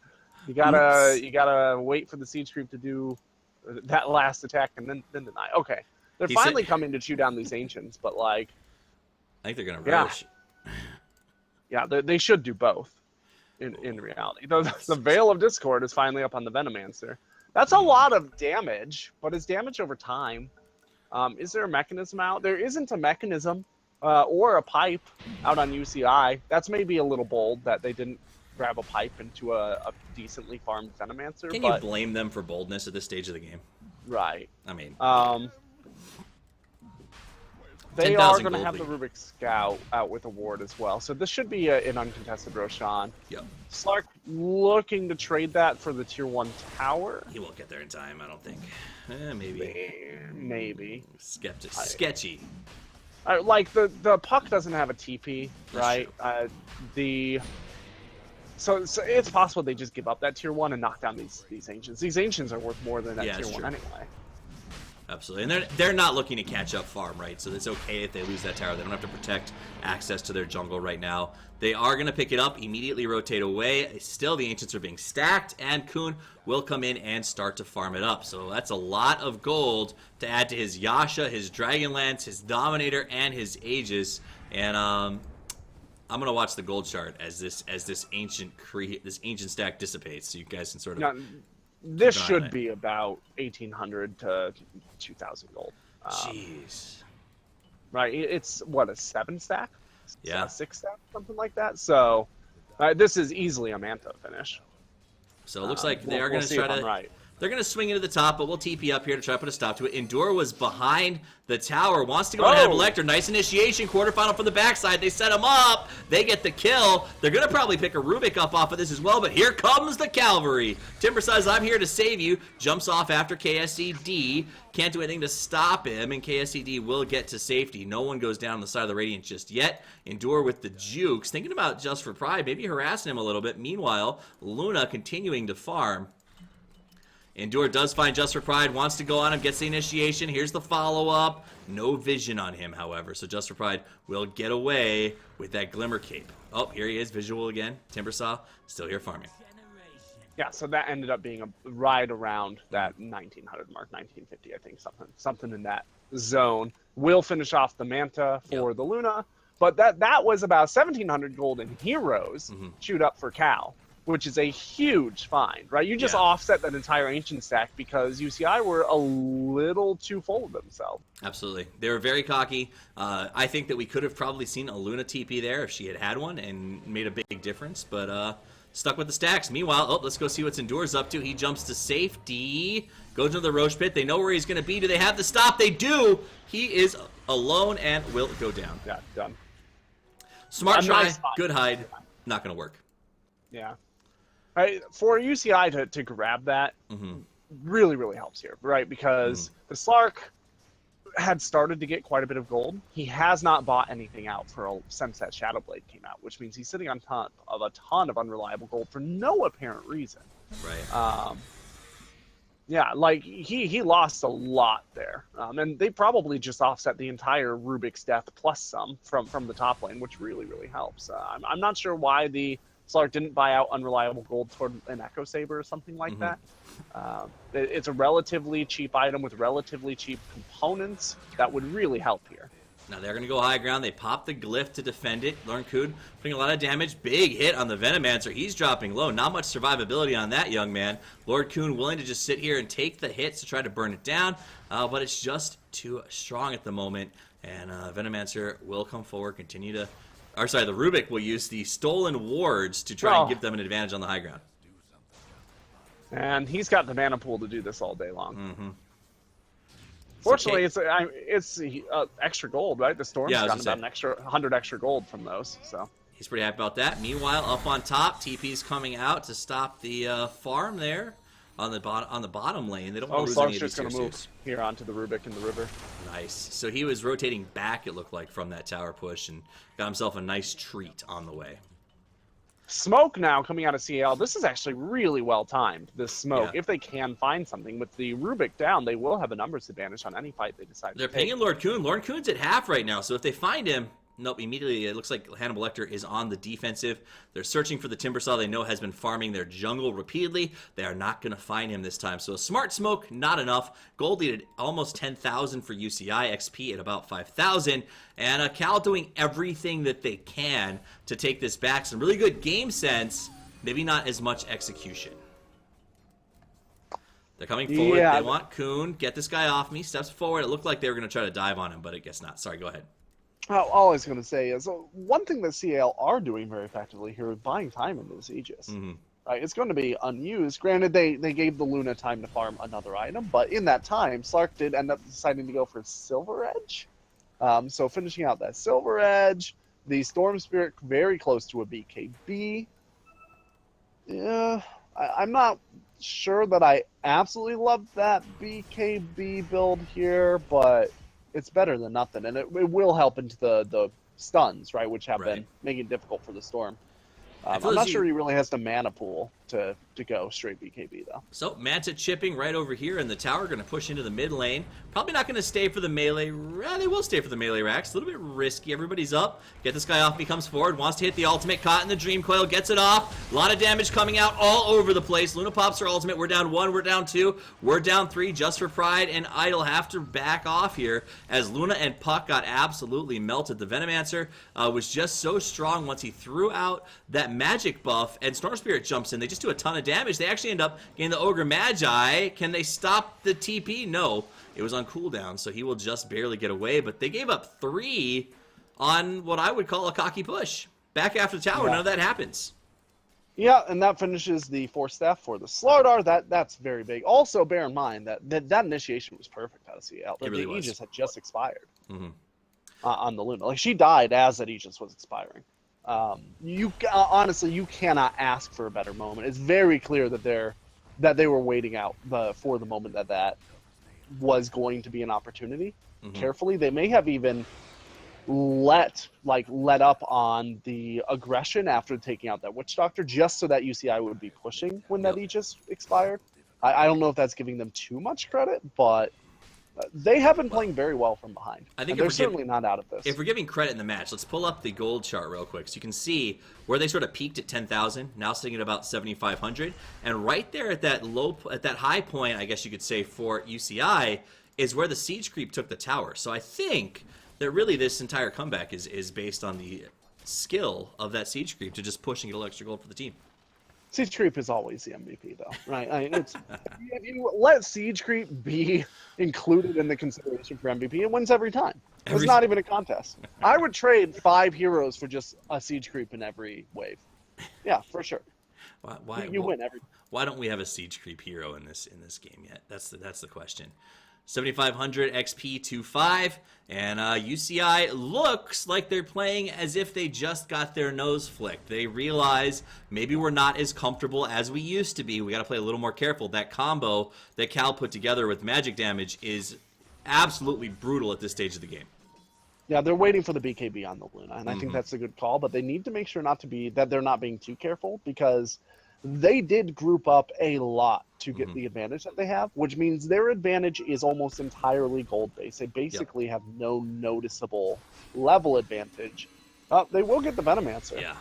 You gotta wait for the Siege Creep to do that last attack and then deny. Okay, they're finally coming to chew down these Ancients, but like, I think they're gonna rush. Yeah, they should do both. In reality, the Veil of Discord is finally up on the Venomancer. That's a lot of damage, but it's damage over time. Is there a mechanism out? There isn't a mechanism or a pipe out on UCI. That's maybe a little bold that they didn't grab a pipe into a decently farmed Venomancer. Can you blame them for boldness at this stage of the game? Right. I mean, they are going to have the Rubik Scout out with a ward as well. So this should be an uncontested Roshan. Yep. Slark looking to trade that for the tier 1 tower. He won't get there in time, I don't think. Maybe. Maybe. Sketchy. Like, the Puck doesn't have a TP, right? So it's possible they just give up that tier 1 and knock down these Ancients. These Ancients are worth more than that tier 1 anyway. Absolutely, and they're not looking to catch up farm, right? So it's okay if they lose that tower. They don't have to protect access to their jungle right now. They are going to pick it up, immediately rotate away. Still, the Ancients are being stacked, and Kuhn will come in and start to farm it up. So that's a lot of gold to add to his Yasha, his Dragonlance, his Dominator, and his Aegis. And I'm going to watch the gold chart as this ancient stack dissipates, so you guys can sort of. This should be about 1,800 to 2,000 gold. Jeez. Right, it's what, a 7 stack? Yeah. A 6 stack, something like that. So this is easily a Manta finish. So it looks like they are going to try to. Right. They're going to swing into the top, but we'll TP up here to try to put a stop to it. Endure was behind the tower, wants to go ahead of Elector. Nice initiation, quarterfinal from the backside. They set him up. They get the kill. They're going to probably pick a Rubik up off of this as well, but here comes the cavalry. Timber says, I'm here to save you. Jumps off after KSED. Can't do anything to stop him, and KSED will get to safety. No one goes down on the side of the Radiant just yet. Endure with the jukes. Thinking about Just for Pride, maybe harassing him a little bit. Meanwhile, Luna continuing to farm. Endure does find Just for Pride, wants to go on him, gets the initiation. Here's the follow-up. No vision on him, however, so Just for Pride will get away with that Glimmer Cape. Oh, here he is, visual again. Timbersaw still here farming. Yeah, so that ended up being right around that 1900 mark, 1950, I think, something in that zone. Will finish off the Manta for the Luna, but that was about 1700 gold in Heroes chewed up for Cal, which is a huge find, right? You just offset that entire Ancient stack because UCI were a little too full of themselves. Absolutely. They were very cocky. I think that we could have probably seen a Luna TP there if she had one and made a big difference, but stuck with the stacks. Meanwhile, let's go see what Endur's up to. He jumps to safety, goes into the Roche pit. They know where he's going to be. Do they have the stop? They do. He is alone and will go down. Yeah, done. Smart try, good hide. Not going to work. Yeah. For UCI to grab that really, really helps here, right? Because the Slark had started to get quite a bit of gold. He has not bought anything out since that Shadowblade came out, which means he's sitting on a ton of unreliable gold for no apparent reason. Right. Yeah, like he lost a lot there, and they probably just offset the entire Rubik's death plus some from the top lane, which really, really helps. I'm not sure why the Slark didn't buy out unreliable gold toward an Echo Saber or something like that. It's a relatively cheap item with relatively cheap components that would really help here. Now they're going to go high ground. They pop the glyph to defend it. Lorn Kuhn putting a lot of damage. Big hit on the Venomancer. He's dropping low. Not much survivability on that young man. Lord Kuhn willing to just sit here and take the hits to try to burn it down, but it's just too strong at the moment. And Venomancer will come forward, continue to... Or sorry, the Rubik will use the stolen wards to try and give them an advantage on the high ground. And he's got the mana pool to do this all day long. Fortunately, it's extra gold, right? The Storm's got about an extra 100 extra gold from those, so he's pretty happy about that. Meanwhile, up on top, TP's coming out to stop the farm there on the bottom lane. They don't want to lose any of these just going to move here onto the Rubik in the river. Nice. So he was rotating back, it looked like, from that tower push and got himself a nice treat on the way. Smoke now coming out of CL. This is actually really well timed, this smoke. If they can find something with the Rubik down, they will have a numbers advantage on any fight they decide They're to take. pinging Lord Kuhn. Lord Kuhn's at half right now, so if they find him, nope, immediately it looks like Hannibal Lecter is on the defensive. They're searching for the Timbersaw they know has been farming their jungle repeatedly. They are not going to find him this time. So a smart smoke, not enough. Gold lead at almost 10,000 for UCI, XP at about 5,000. And Cal doing everything that they can to take this back. Some really good game sense, maybe not as much execution. They're coming forward. They want Kuhn. Get this guy off me. Steps forward. It looked like they were going to try to dive on him, but I guess not. Sorry, go ahead. All I was going to say is one thing that CL are doing very effectively here is buying time in this Aegis. Right, it's going to be unused. Granted, they gave the Luna time to farm another item, but in that time, Slark did end up deciding to go for Silver Edge. So finishing out that Silver Edge, the Storm Spirit very close to a BKB. Yeah, I'm not sure that I absolutely love that BKB build here, but it's better than nothing, and it will help into the stuns, right, which have been making it difficult for the Storm. I'm not sure he really has the mana pool to go straight BKB, though. So Manta chipping right over here in the tower, going to push into the mid lane. Probably not going to stay for the melee. They will stay for the melee racks. A little bit risky. Everybody's up. Get this guy off. He comes forward. Wants to hit the ultimate. Caught in the Dream Coil. Gets it off. A lot of damage coming out all over the place. Luna pops her ultimate. We're down 1. We're down 2. We're down 3. Just for Pride and Idol have to back off here as Luna and Puck got absolutely melted. The Venomancer was just so strong once he threw out that magic buff, and Storm Spirit jumps in. They just do a ton of damage. They actually end up getting the Ogre Magi. Can they stop the TP? No. It was on cooldown, so he will just barely get away. But they gave up 3 on what I would call a cocky push. Back after the tower, none of that happens. Yeah, and that finishes the Force Staff for the Slardar. That's very big. Also, bear in mind that initiation was perfect out of CL. It really was. The Aegis had just expired on the Luna. Like, she died as that Aegis was expiring. Honestly, you cannot ask for a better moment. It's very clear that they were waiting out for the moment that was going to be an opportunity. Carefully, they may have even let up on the aggression after taking out that Witch Doctor, just so that UCI would be pushing when that Aegis expired. I don't know if that's giving them too much credit, but They have been playing very well from behind. I think and they're certainly not out of this. If we're giving credit in the match, let's pull up the gold chart real quick so you can see where they sort of peaked at 10,000, now sitting at about 7,500, and right there at that high point, I guess you could say, for UCI is where the siege creep took the tower. So I think that really this entire comeback is based on the skill of that siege creep to just push and get a little extra gold for the team. Siege creep is always the MVP, though, right? I mean, if you let siege creep be included in the consideration for MVP, it wins every time. It's not even a contest. I would trade 5 heroes for just a siege creep in every wave. Yeah, for sure. You win every. Why don't we have a siege creep hero in this game yet? That's the question. 7,500 XP 2.5, and UCI looks like they're playing as if they just got their nose flicked. They realize maybe we're not as comfortable as we used to be. We got to play a little more careful. That combo that Cal put together with magic damage is absolutely brutal at this stage of the game. Yeah, they're waiting for the BKB on the Luna, and I think that's a good call, but they need to make sure that they're not being too careful, because they did group up a lot to get the advantage that they have, which means their advantage is almost entirely gold-based. They basically have no noticeable level advantage. They will get the Venomancer. Yeah.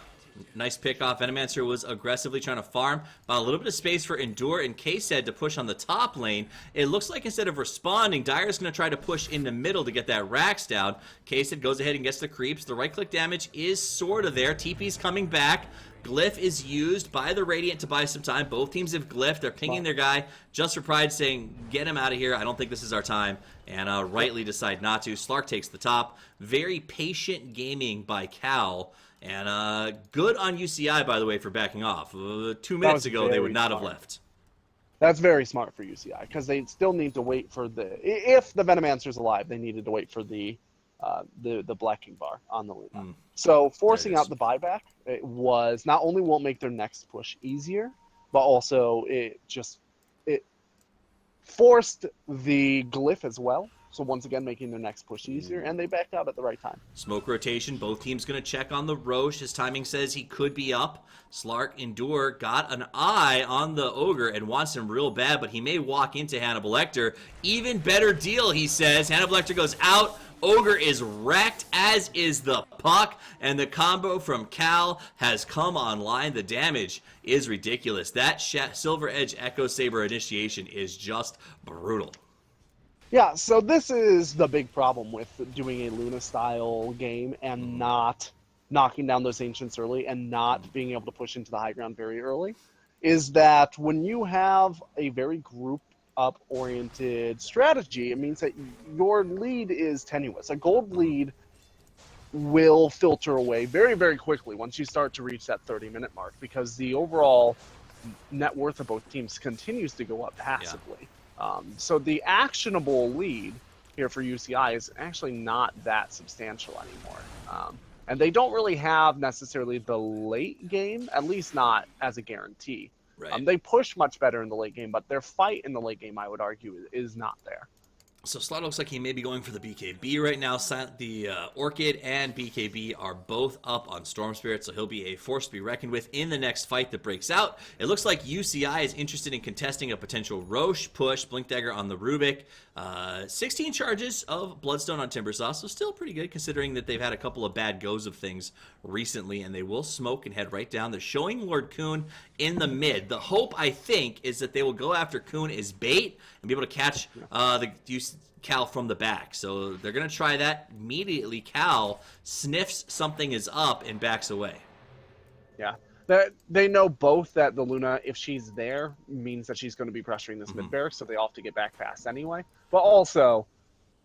Nice pick off. Venomancer was aggressively trying to farm. A little bit of space for Endure and K-Said to push on the top lane. It looks like instead of responding, Dyer's going to try to push in the middle to get that Rax down. K-Said goes ahead and gets the creeps. The right-click damage is sort of there. TP's coming back. Glyph is used by the Radiant to buy some time. Both teams have Glyph. They're pinging their guy just for pride, saying, get him out of here. I don't think this is our time. And rightly decide not to. Slark takes the top. Very patient gaming by Cal. And good on UCI, by the way, for backing off. 2 minutes ago, they would not have left. That's very smart for UCI, because they still need to wait for if the Venomancer's alive, they needed to wait for the blacking bar on the Luna. So forcing out the buyback, it was not only won't make their next push easier, but also it forced the glyph as well. So once again, making their next push easier, and they backed out at the right time. Smoke rotation. Both teams going to check on the Roche. His timing says he could be up. Slark, Endure got an eye on the Ogre and wants him real bad, but he may walk into Hannibal Lecter. Even better deal, he says. Hannibal Lecter goes out. Ogre is wrecked, as is the puck, and the combo from Cal has come online. The damage is ridiculous. That Silver Edge Echo Saber initiation is just brutal. Yeah, so this is the big problem with doing a Luna-style game and not knocking down those Ancients early and not being able to push into the high ground very early, is that when you have a very group-up-oriented strategy, it means that your lead is tenuous. A gold lead will filter away very, very quickly once you start to reach that 30-minute mark, because the overall net worth of both teams continues to go up passively. Yeah. So the actionable lead here for UCI is actually not that substantial anymore. And they don't really have necessarily the late game, at least not as a guarantee. Right. They push much better in the late game, but their fight in the late game, I would argue, is not there. So Slot looks like he may be going for the BKB right now. The Orchid and BKB are both up on Storm Spirit, so he'll be a force to be reckoned with in the next fight that breaks out. It looks like UCI is interested in contesting a potential Roche push. Blink Dagger on the Rubik. 16 charges of Bloodstone on Timbersaw, so still pretty good considering that they've had a couple of bad goes of things recently, and they will smoke and head right down. They're showing Lord Kuhn in the mid. The hope, I think, is that they will go after Kuhn as bait and be able to catch Cal from the back. So they're going to try that. Immediately, Cal sniffs something is up and backs away. Yeah. They know both that the Luna, if she's there, means that she's going to be pressuring this mid barrack, so they all have to get back fast anyway. But also,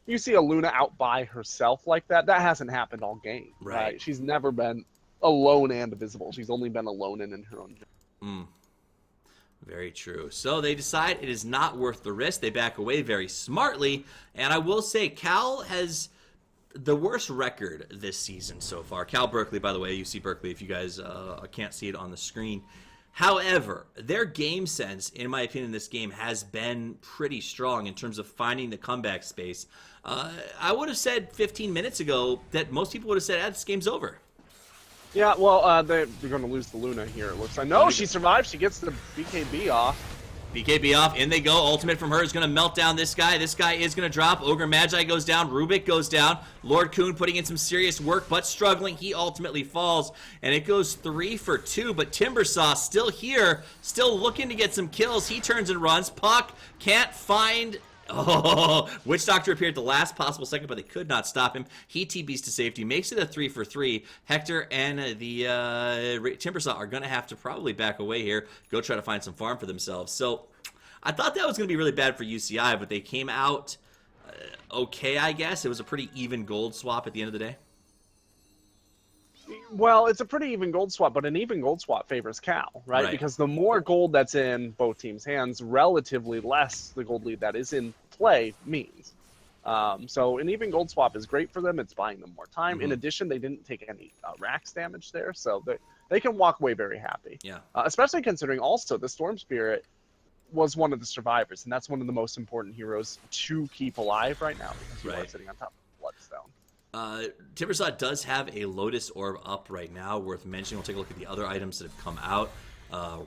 you see a Luna out by herself like that, that hasn't happened all game. Right? She's never been alone and visible. She's only been alone and in her own. Very true. So they decide it is not worth the risk. They back away very smartly. And I will say, Cal has the worst record this season so far. Cal Berkeley, by the way, UC Berkeley, if you guys can't see it on the screen. However, their game sense, in my opinion, in this game has been pretty strong in terms of finding the comeback space. I would have said 15 minutes ago that most people would have said, this game's over. Yeah, well, they're going to lose the Luna here, it looks like. No, she survived. She gets the BKB off. BKB off, in they go. Ultimate from her is going to melt down this guy. This guy is going to drop. Ogre Magi goes down. Rubik goes down. Lord Kuhn putting in some serious work, but struggling. He ultimately falls, and it goes 3 for 2, but Timbersaw still here, still looking to get some kills. He turns and runs. Puck can't find... Oh, Witch Doctor appeared at the last possible second, but they could not stop him. He TBs to safety, makes it a 3 for 3. Hector and the Timbersaw are going to have to probably back away here, go try to find some farm for themselves. So I thought that was going to be really bad for UCI, but they came out okay, I guess. It was a pretty even gold swap at the end of the day. Well, it's a pretty even gold swap, but an even gold swap favors Cal, right? Because the more gold that's in both teams' hands, relatively less the gold lead that is in play means. So an even gold swap is great for them. It's buying them more time. In addition, they didn't take any Rax damage there, so they can walk away very happy. Yeah. Especially considering also the Storm Spirit was one of the survivors, and that's one of the most important heroes to keep alive right now because you are sitting on top of Bloodstone. Timbersaw does have a Lotus Orb up right now, worth mentioning. We'll take a look at the other items that have come out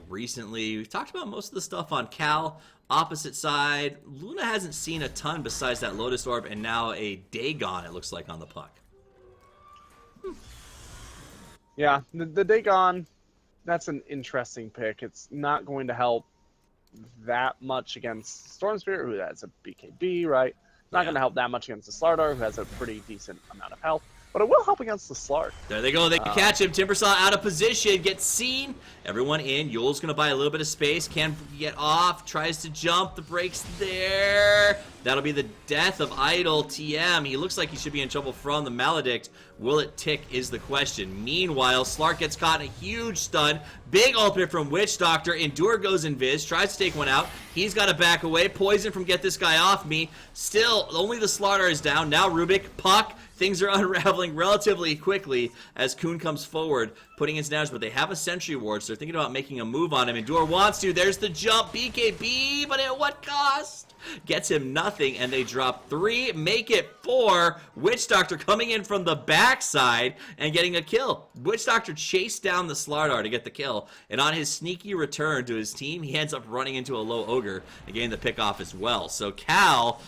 recently. We've talked about most of the stuff on Cal. Opposite side, Luna hasn't seen a ton besides that Lotus Orb, and now a Dagon, it looks like, on the Puck. Yeah, the Dagon, that's an interesting pick. It's not going to help that much against Storm Spirit, who has a BKB, right? Not going to help that much against the Slardar, who has a pretty decent amount of health. But it will help against the Slart. There they go. They can catch him. Timbersaw out of position. Gets seen. Everyone in. Yule's going to buy a little bit of space. Can get off. Tries to jump. The break's there. That'll be the death of Idol TM. He looks like he should be in trouble from the Maledict. Will it tick is the question. Meanwhile, Slark gets caught in a huge stun. Big ultimate from Witch Doctor. Endure goes invis. Tries to take one out. He's got to back away. Poison from Get This Guy Off Me. Still, only the Slaughter is down. Now Rubik, Puck. Things are unraveling relatively quickly as Kuhn comes forward, putting in some damage, but they have a Sentry Ward, so they're thinking about making a move on him. Endure wants to. There's the jump. BKB, but at what cost? Gets him nothing, and they drop 3, make it 4. Witch Doctor coming in from the backside and getting a kill. Witch Doctor chased down the Slardar to get the kill, and on his sneaky return to his team, he ends up running into a low Ogre and getting the pick off as well. So Cal...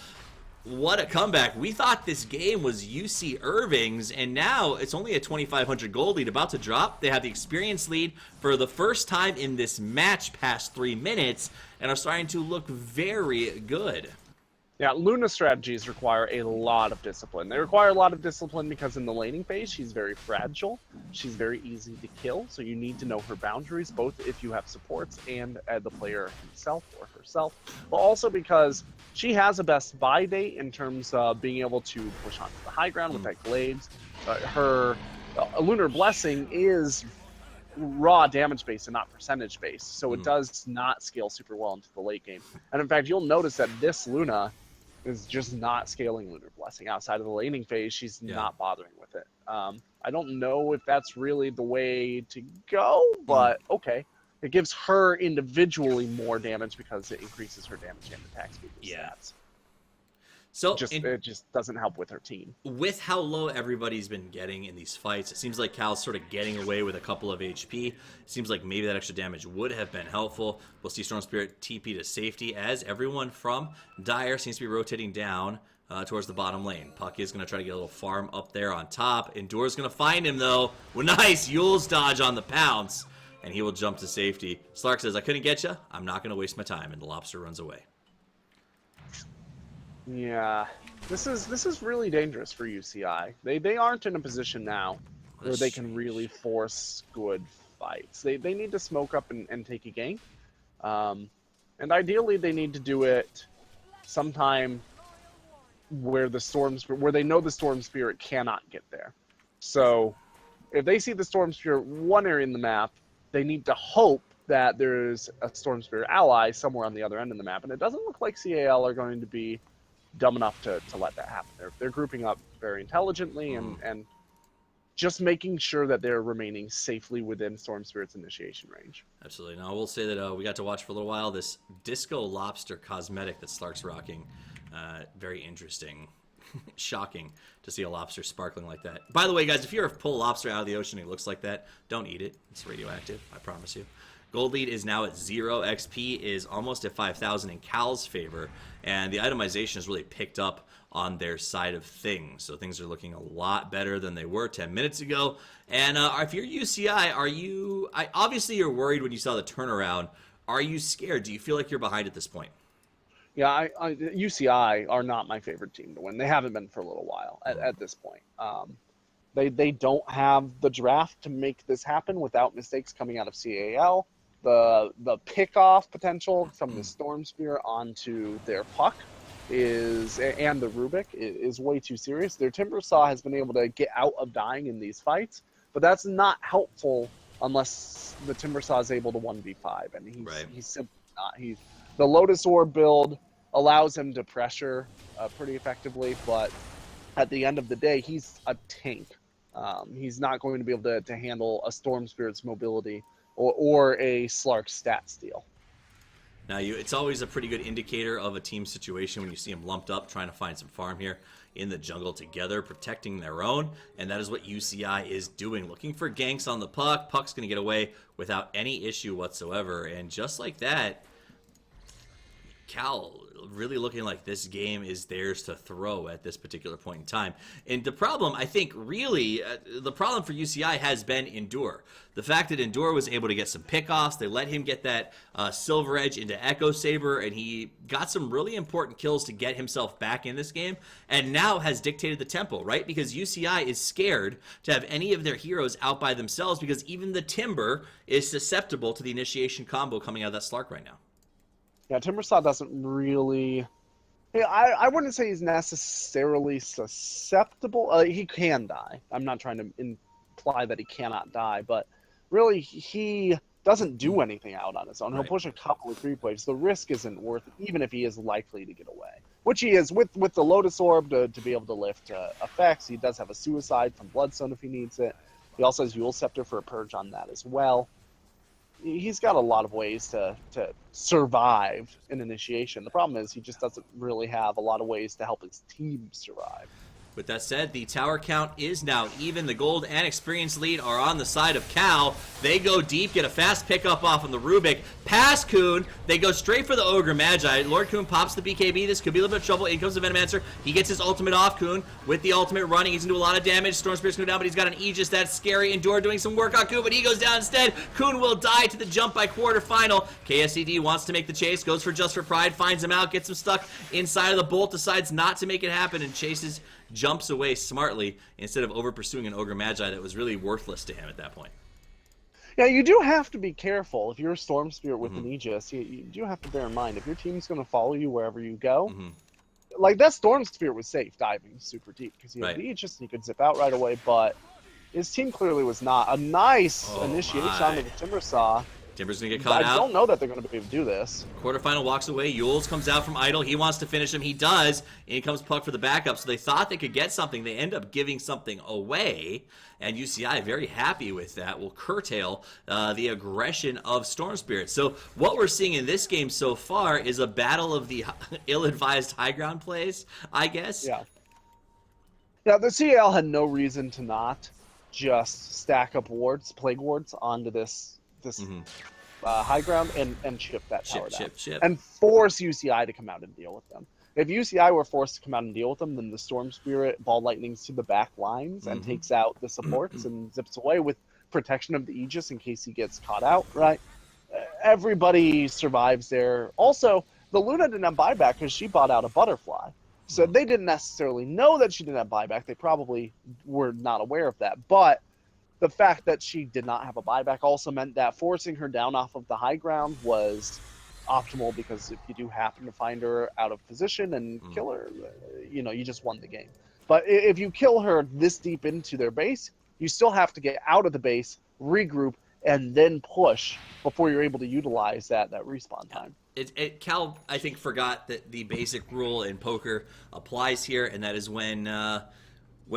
what a comeback. We thought this game was UC Irving's, and now it's only a 2,500 gold lead about to drop. They have the experience lead for the first time in this match past 3 minutes, and are starting to look very good. Yeah, Luna strategies require a lot of discipline. They require a lot of discipline because in the laning phase, she's very fragile. She's very easy to kill, so you need to know her boundaries, both if you have supports and the player himself or herself, but also because she has a best buy date in terms of being able to push onto the high ground with that Glades. Her Lunar Blessing is raw damage based and not percentage based, so it does not scale super well into the late game. And in fact, you'll notice that this Luna is just not scaling Lunar Blessing. Outside of the laning phase, she's not bothering with it. I don't know if that's really the way to go, but okay. It gives her individually more damage because it increases her damage and attack speed and stats. So it just doesn't help with her team. With how low everybody's been getting in these fights, it seems like Cal's sort of getting away with a couple of HP. It seems like maybe that extra damage would have been helpful. We'll see Storm Spirit TP to safety as everyone from Dire seems to be rotating down towards the bottom lane. Puck is going to try to get a little farm up there on top. Endure's going to find him, though. Well, nice Yule's dodge on the pounce, and he will jump to safety. Slark says, I couldn't get you. I'm not going to waste my time, and the Lobster runs away. Yeah, this is really dangerous for UCI. They aren't in a position now where they can really force good fights. They need to smoke up and take a gank. And ideally they need to do it sometime where they know the Storm Spirit cannot get there. So if they see the Storm Spirit one area in the map, they need to hope that there's a Storm Spirit ally somewhere on the other end of the map. And it doesn't look like CAL are going to be dumb enough to let that happen. They're grouping up very intelligently and just making sure that they're remaining safely within Storm Spirit's initiation range. Absolutely. Now, I will say that we got to watch for a little while this Disco Lobster cosmetic that Slark's rocking. Very interesting. Shocking to see a lobster sparkling like that. By the way, guys, if you ever pull a lobster out of the ocean and it looks like that, don't eat it. It's radioactive, I promise you. Gold lead is now at 0. XP is almost at 5,000 in Cal's favor. And the itemization has really picked up on their side of things. So things are looking a lot better than they were 10 minutes ago. And if you're UCI, obviously you're worried when you saw the turnaround. Are you scared? Do you feel like you're behind at this point? Yeah, UCI are not my favorite team to win. They haven't been for a little while at this point. They don't have the draft to make this happen without mistakes coming out of CAL. The pickoff potential from the Storm Spear onto their puck and the Rubik is way too serious. Their Timbersaw has been able to get out of dying in these fights, but that's not helpful unless the Timbersaw is able to 1v5, and he's simply not. The Lotus Orb build allows him to pressure pretty effectively, but at the end of the day, he's a tank. He's not going to be able to handle a Storm Spirit's mobility or a Slark stat steal. Now, it's always a pretty good indicator of a team situation when you see them lumped up trying to find some farm here in the jungle together, protecting their own, and that is what UCI is doing, looking for ganks on the puck. Puck's going to get away without any issue whatsoever, and just like that, Cal really looking like this game is theirs to throw at this particular point in time. And the problem, I think, really, the problem for UCI has been Endure. The fact that Endure was able to get some pickoffs, they let him get that Silver Edge into Echo Saber, and he got some really important kills to get himself back in this game, and now has dictated the tempo, right? Because UCI is scared to have any of their heroes out by themselves, because even the Timber is susceptible to the initiation combo coming out of that Slark right now. Yeah, Timbersaw doesn't really... I wouldn't say he's necessarily susceptible. He can die. I'm not trying to imply that he cannot die, but really he doesn't do anything out on his own. He'll push a couple of creep waves. The risk isn't worth it, even if he is likely to get away. Which he is with the Lotus Orb to be able to lift effects. He does have a Suicide from Bloodstone if he needs it. He also has Yule Scepter for a purge on that as well. He's got a lot of ways to survive an initiation. The problem is he just doesn't really have a lot of ways to help his team survive. With that said, the tower count is now even. The gold and experience lead are on the side of Cal. They go deep, get a fast pickup off on the Rubik. Pass Kuhn. They go straight for the Ogre Magi. Lord Kuhn pops the BKB. This could be a little bit of trouble. In comes the Venomancer. He gets his ultimate off. Kuhn with the ultimate running. He's going to do a lot of damage. Storm Spirit's going to go down, but he's got an Aegis. That's scary. Endure doing some work on Kuhn, but he goes down instead. Kuhn will die to the jump by quarterfinal. KSCD wants to make the chase. Goes for Just for Pride. Finds him out. Gets him stuck inside of the bolt. Decides not to make it happen and chases... jumps away smartly instead of over pursuing an Ogre Magi that was really worthless to him at that point. Yeah, you do have to be careful. If you're a Storm Spirit with an Aegis, you do have to bear in mind, if your team's going to follow you wherever you go, like that Storm Spirit was safe diving super deep because he had the Aegis and he could zip out right away, but his team clearly was not. A nice initiation onto the Timbersaw. Timber's going to get caught out. I don't know that they're going to be able to do this. Quarterfinal walks away. Yules comes out from idle. He wants to finish him. He does. And he comes Puck for the backup. So they thought they could get something. They end up giving something away. And UCI, very happy with that, will curtail the aggression of Storm Spirit. So what we're seeing in this game so far is a battle of the ill-advised high ground plays, I guess. Yeah. Yeah, the CL had no reason to not just stack up wards, plague wards, onto this high ground and chip that tower down. And force UCI to come out and deal with them. If UCI were forced to come out and deal with them, then the Storm Spirit ball lightnings to the back lines and takes out the supports and zips away with protection of the Aegis in case he gets caught out, right? Everybody survives there. Also, the Luna didn't have buyback because she bought out a Butterfly. So they didn't necessarily know that she didn't have buyback. They probably were not aware of that. But the fact that she did not have a buyback also meant that forcing her down off of the high ground was optimal, because if you do happen to find her out of position and kill her, you just won the game. But if you kill her this deep into their base, you still have to get out of the base, regroup, and then push before you're able to utilize that respawn time. Cal, I think, forgot that the basic rule in poker applies here, and that is when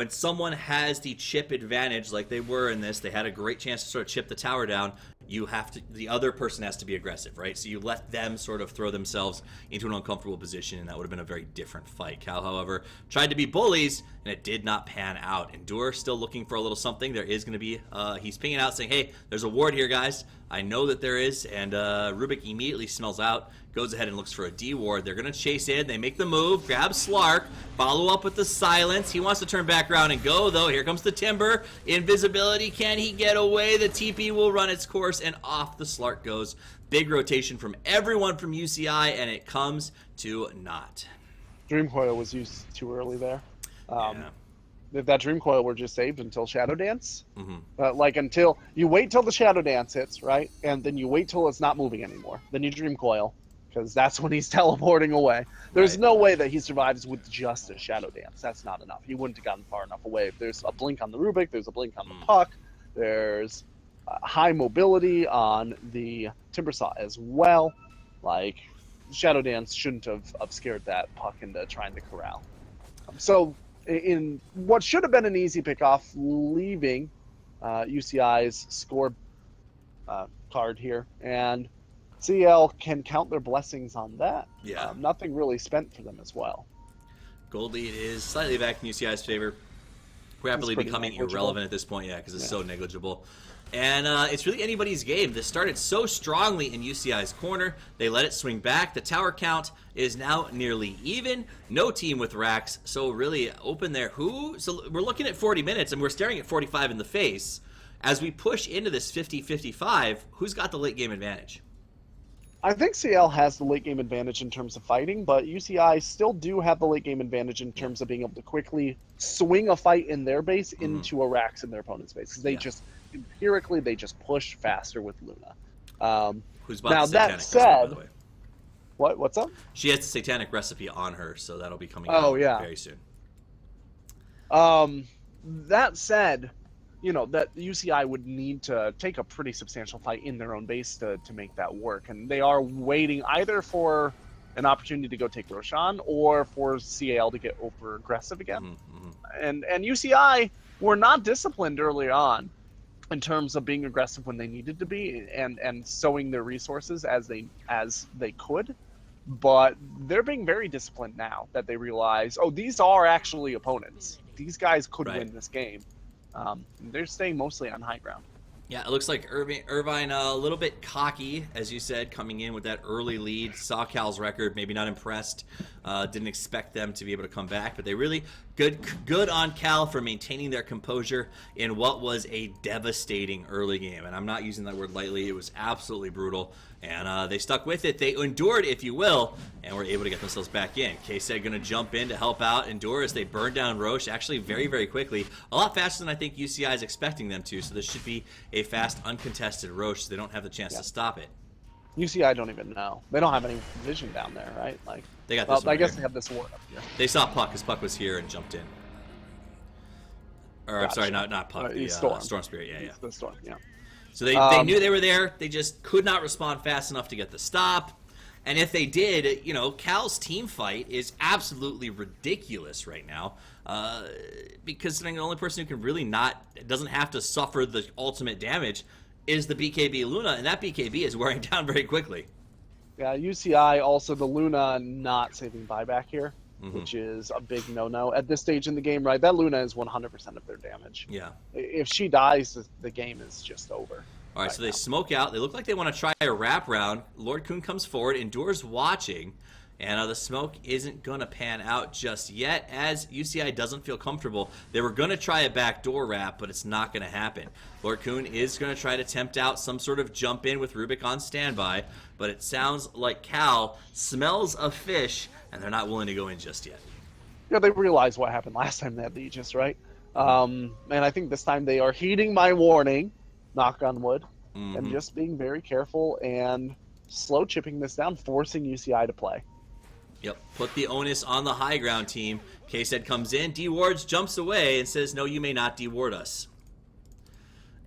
someone has the chip advantage, like they were in this, they had a great chance to sort of chip the tower down. The other person has to be aggressive, right? So you let them sort of throw themselves into an uncomfortable position, and that would have been a very different fight. Cal, however, tried to be bullies and it did not pan out. Endure still looking for a little something. There is going to be, he's pinging out saying, hey, there's a ward here, guys. I know that there is, and Rubik immediately smells out, goes ahead and looks for a D ward. They're going to chase in. They make the move, grab Slark, follow up with the silence. He wants to turn back around and go, though. Here comes the Timber. Invisibility. Can he get away? The TP will run its course, and off the Slark goes. Big rotation from everyone from UCI, and it comes to naught. Dream Coil was used too early there. Yeah. If that Dream Coil were just saved until Shadow Dance, like until you wait till the Shadow Dance hits, right? And then you wait till it's not moving anymore. Then you Dream Coil, because that's when he's teleporting away. There's no way that he survives with just a Shadow Dance. That's not enough. He wouldn't have gotten far enough away. If there's a blink on the Rubik, there's a blink on the Puck, there's high mobility on the Timbersaw as well. Like, Shadow Dance shouldn't have scared that Puck into trying to corral. So, in what should have been an easy pickoff, leaving UCI's score card here, and CL can count their blessings on that. Yeah. Nothing really spent for them as well. Gold lead is slightly back in UCI's favor, rapidly becoming irrelevant at this point, because it's so negligible. And it's really anybody's game. This started so strongly in UCI's corner. They let it swing back. The tower count is now nearly even. No team with racks, so really open there. So we're looking at 40 minutes, and we're staring at 45 in the face. As we push into this 50-55, who's got the late game advantage? I think CL has the late game advantage in terms of fighting, but UCI still do have the late game advantage in terms of being able to quickly swing a fight in their base into a racks in their opponent's base. Because they just, empirically, they just push faster with Luna. Who's bought now, the that Satanic recipe, said, by the way. What's up? She has the Satanic recipe on her, so that'll be coming out very soon. That said, that UCI would need to take a pretty substantial fight in their own base to make that work. And they are waiting either for an opportunity to go take Roshan or for CAL to get over aggressive again. And UCI were not disciplined early on in terms of being aggressive when they needed to be and sowing their resources as they could. But they're being very disciplined now that they realize, these are actually opponents. These guys could win this game. They're staying mostly on high ground. Yeah, it looks like Irvine a little bit cocky, as you said, coming in with that early lead. Saw Cal's record, maybe not impressed. Didn't expect them to be able to come back, but they really good on Cal for maintaining their composure in what was a devastating early game. And I'm not using that word lightly. It was absolutely brutal. And they stuck with it. They endured, if you will, and were able to get themselves back in. K-Said going to jump in to help out Endure as they burn down Roche, actually very, very quickly. A lot faster than I think UCI is expecting them to, so this should be a fast, uncontested Roche, so they don't have the chance to stop it. UCI don't even know. They don't have any vision down there, right? Like they got this. I guess they have this ward up here. They saw Puck, because Puck was here and jumped in. Or I'm sorry, not Puck. The Storm Spirit. Yeah. The Storm. Yeah. So they knew they were there. They just could not respond fast enough to get the stop. And if they did, Cal's team fight is absolutely ridiculous right now. Because the only person who can really doesn't have to suffer the ultimate damage is the BKB Luna, and that BKB is wearing down very quickly. Yeah, UCI also the Luna not saving buyback here, which is a big no-no at this stage in the game, right? That Luna is 100% of their damage. Yeah. If she dies, the game is just over. All right, so they smoke out. They look like they want to try a wrap round. Lord Kun comes forward. Endure's watching. And the smoke isn't going to pan out just yet, as UCI doesn't feel comfortable. They were going to try a backdoor wrap, but it's not going to happen. Lord Kun is going to try to tempt out some sort of jump in with Rubik on standby, but it sounds like Cal smells a fish, and they're not willing to go in just yet. Yeah, they realized what happened last time they had the Aegis, right? And I think this time they are heeding my warning, knock on wood, and just being very careful and slow chipping this down, forcing UCI to play. Yep, put the onus on the high ground team. K-Said comes in, D-Wards jumps away and says, no, you may not D-Ward us.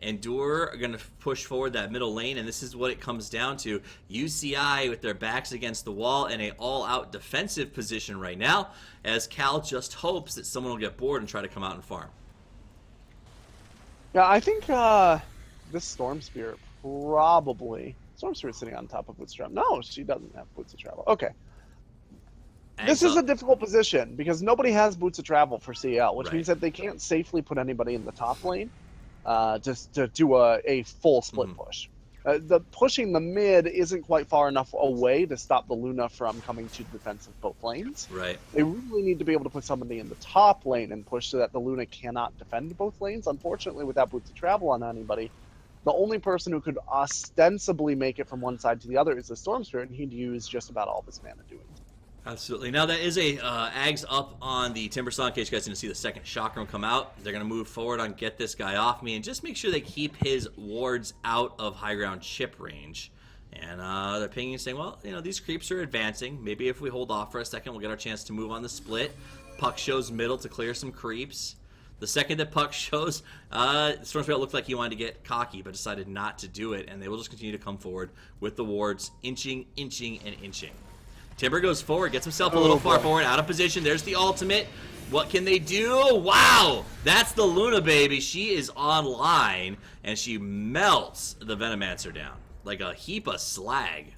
Endure are going to push forward that middle lane, and this is what it comes down to. UCI with their backs against the wall in an all-out defensive position right now, as Cal just hopes that someone will get bored and try to come out and farm. Yeah, I think this Storm Spirit probably... Storm Spirit sitting on top of Boots Travel. No, she doesn't have Boots of Travel. Okay. This is a difficult position because nobody has boots of travel for CL, which Right. means that they can't safely put anybody in the top lane just to do a full split push. The pushing the mid isn't quite far enough away to stop the Luna from coming to the defense of both lanes. Right. They really need to be able to put somebody in the top lane and push so that the Luna cannot defend both lanes. Unfortunately, without boots of travel on anybody, the only person who could ostensibly make it from one side to the other is the Storm Spirit, and he'd use just about all of his mana doing it. Absolutely. Now that is a Ags up on the Timbersaw in case you guys didn't see the second Chakram come out. They're going to move forward on get this guy off me and just make sure they keep his wards out of high ground chip range. And they're pinging and saying, well, you know, these creeps are advancing. Maybe if we hold off for a second, we'll get our chance to move on the split. Puck shows middle to clear some creeps. The second that Puck shows, Storm Spirit looked like he wanted to get cocky, but decided not to do it. And they will just continue to come forward with the wards inching, inching, and inching. Timber goes forward, gets himself a little far forward, out of position. There's the ultimate. What can they do? Wow! That's the Luna, baby. She is online, and she melts the Venomancer down like a heap of slag.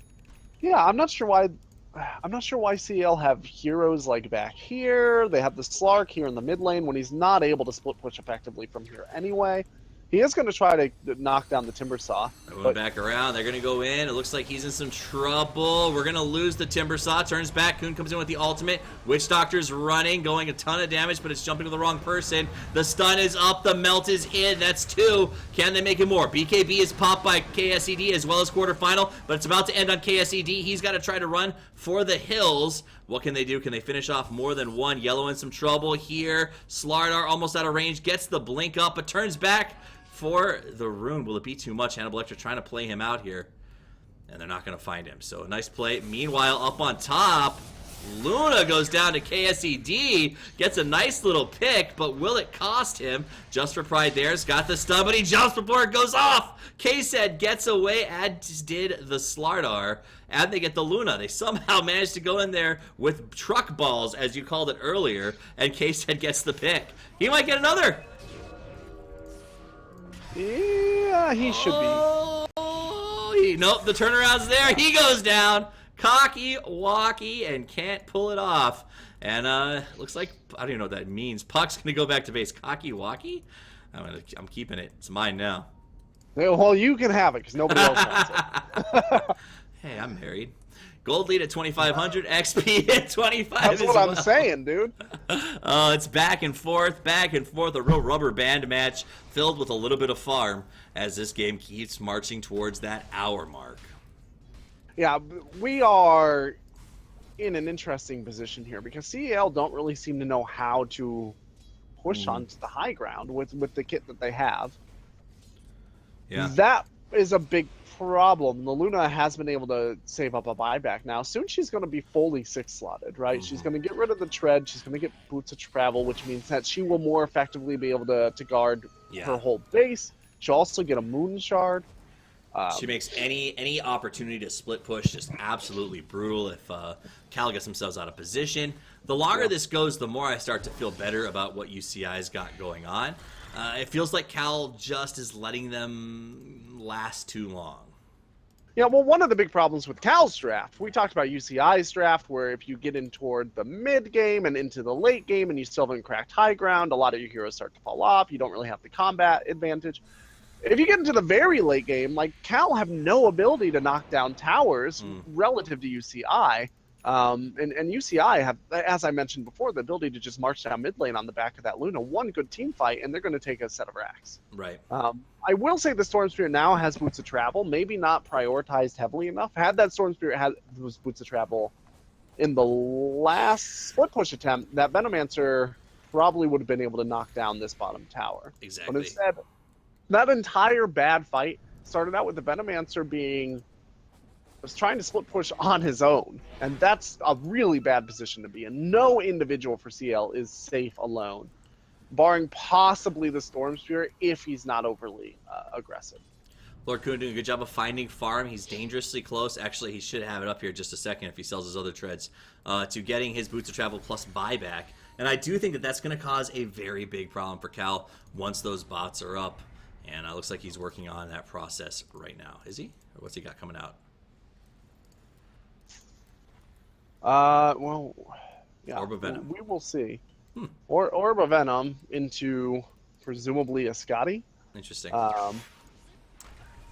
Yeah, I'm not sure why CL have heroes like back here. They have the Slark here in the mid lane when he's not able to split push effectively from here anyway. He is going to try to knock down the Timbersaw. Going back around. They're going to go in. It looks like he's in some trouble. We're going to lose the Timbersaw. Turns back. Kuhn comes in with the ultimate. Witch Doctor's running, going a ton of damage, but it's jumping to the wrong person. The stun is up. The melt is in. That's 2. Can they make it more? BKB is popped by KSED as well as quarterfinal, but it's about to end on KSED. He's got to try to run for the hills. What can they do? Can they finish off more than one? Yellow in some trouble here. Slardar almost out of range. Gets the blink up, but turns back for the rune. Will it be too much? Hannibal Lecter trying to play him out here, and they're not going to find him. So a nice play. Meanwhile, up on top, Luna goes down to KSED, gets a nice little pick, but will it cost him? Just for Pride there's got the stun, but he jumps before it goes off. K-Said gets away, as did the Slardar, and they get the Luna. They somehow managed to go in there with truck balls, as you called it earlier, and K-Said gets the pick. He might get another. Yeah, he should be. Nope, the turnaround's there. He goes down. Cocky, walkie, and can't pull it off. And looks like, I don't even know what that means. Puck's going to go back to base. Cocky, walkie? I'm keeping it. It's mine now. Well, you can have it because nobody else wants it. Hey, I'm married. Gold lead at 2,500. XP at 25. That's what I'm saying, dude. It's back and forth, a real rubber band match filled with a little bit of farm as this game keeps marching towards that hour mark. Yeah, we are in an interesting position here because CEL don't really seem to know how to push onto the high ground with the kit that they have. Yeah. That is a big problem. The Luna has been able to save up a buyback now. Soon she's going to be fully 6-slotted, right? She's going to get rid of the tread. She's going to get boots of travel, which means that she will more effectively be able to guard her whole base. She'll also get a moon shard. She makes any opportunity to split push just absolutely brutal if Cal gets themselves out of position. The longer this goes, the more I start to feel better about what UCI's got going on. It feels like Cal just is letting them last too long. Yeah, well, one of the big problems with Cal's draft, we talked about UCI's draft, where if you get in toward the mid game and into the late game and you still haven't cracked high ground, a lot of your heroes start to fall off. You don't really have the combat advantage. If you get into the very late game, like Cal have no ability to knock down towers relative to UCI. And UCI have, as I mentioned before, the ability to just march down mid lane on the back of that Luna. One good team fight, and they're going to take a set of racks. Right. I will say the Storm Spirit now has boots of travel, maybe not prioritized heavily enough. Had that Storm Spirit had those boots of travel in the last split push attempt, that Venomancer probably would have been able to knock down this bottom tower. Exactly. But instead, that entire bad fight started out with the Venomancer was trying to split push on his own, and that's a really bad position to be in. No individual for CL is safe alone, barring possibly the Storm Spirit if he's not overly aggressive. Lord Kuhn doing a good job of finding farm. He's dangerously close. Actually, he should have it up here just a second if he sells his other treads to getting his boots of travel plus buyback. And I do think that that's going to cause a very big problem for Cal once those bots are up. And it looks like he's working on that process right now. Is he? Or what's he got coming out? Well, Yeah, Orb of Venom. we will see. Or Orb of Venom into presumably a Scotty. Interesting. Um,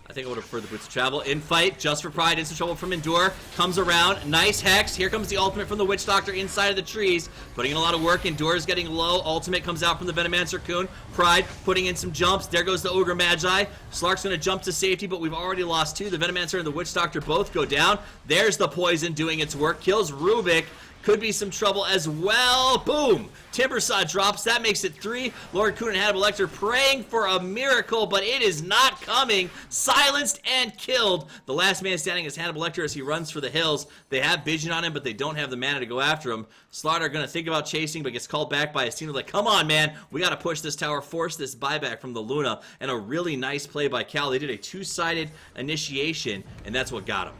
I think I would have preferred the Boots of Travel. In fight, just for pride, instant trouble from Endure. Comes around, nice Hex. Here comes the ultimate from the Witch Doctor inside of the trees. Putting in a lot of work. Endure is getting low. Ultimate comes out from the Venomancer Coon. Pride putting in some jumps. There goes the Ogre Magi. Slark's going to jump to safety, but we've already lost two. The Venomancer and the Witch Doctor both go down. There's the poison doing its work. Kills Rubik. Could be some trouble as well. Boom! Timbersaw drops. That makes it 3. Lord Coon and Hannibal Lecter praying for a miracle, but it is not coming. Silenced and killed. The last man standing is Hannibal Lecter as he runs for the hills. They have vision on him, but they don't have the mana to go after him. Slaughter going to think about chasing, but gets called back by Astina. Like, come on, man. We got to push this tower, force this buyback from the Luna. And a really nice play by Cal. They did a two-sided initiation, and that's what got him.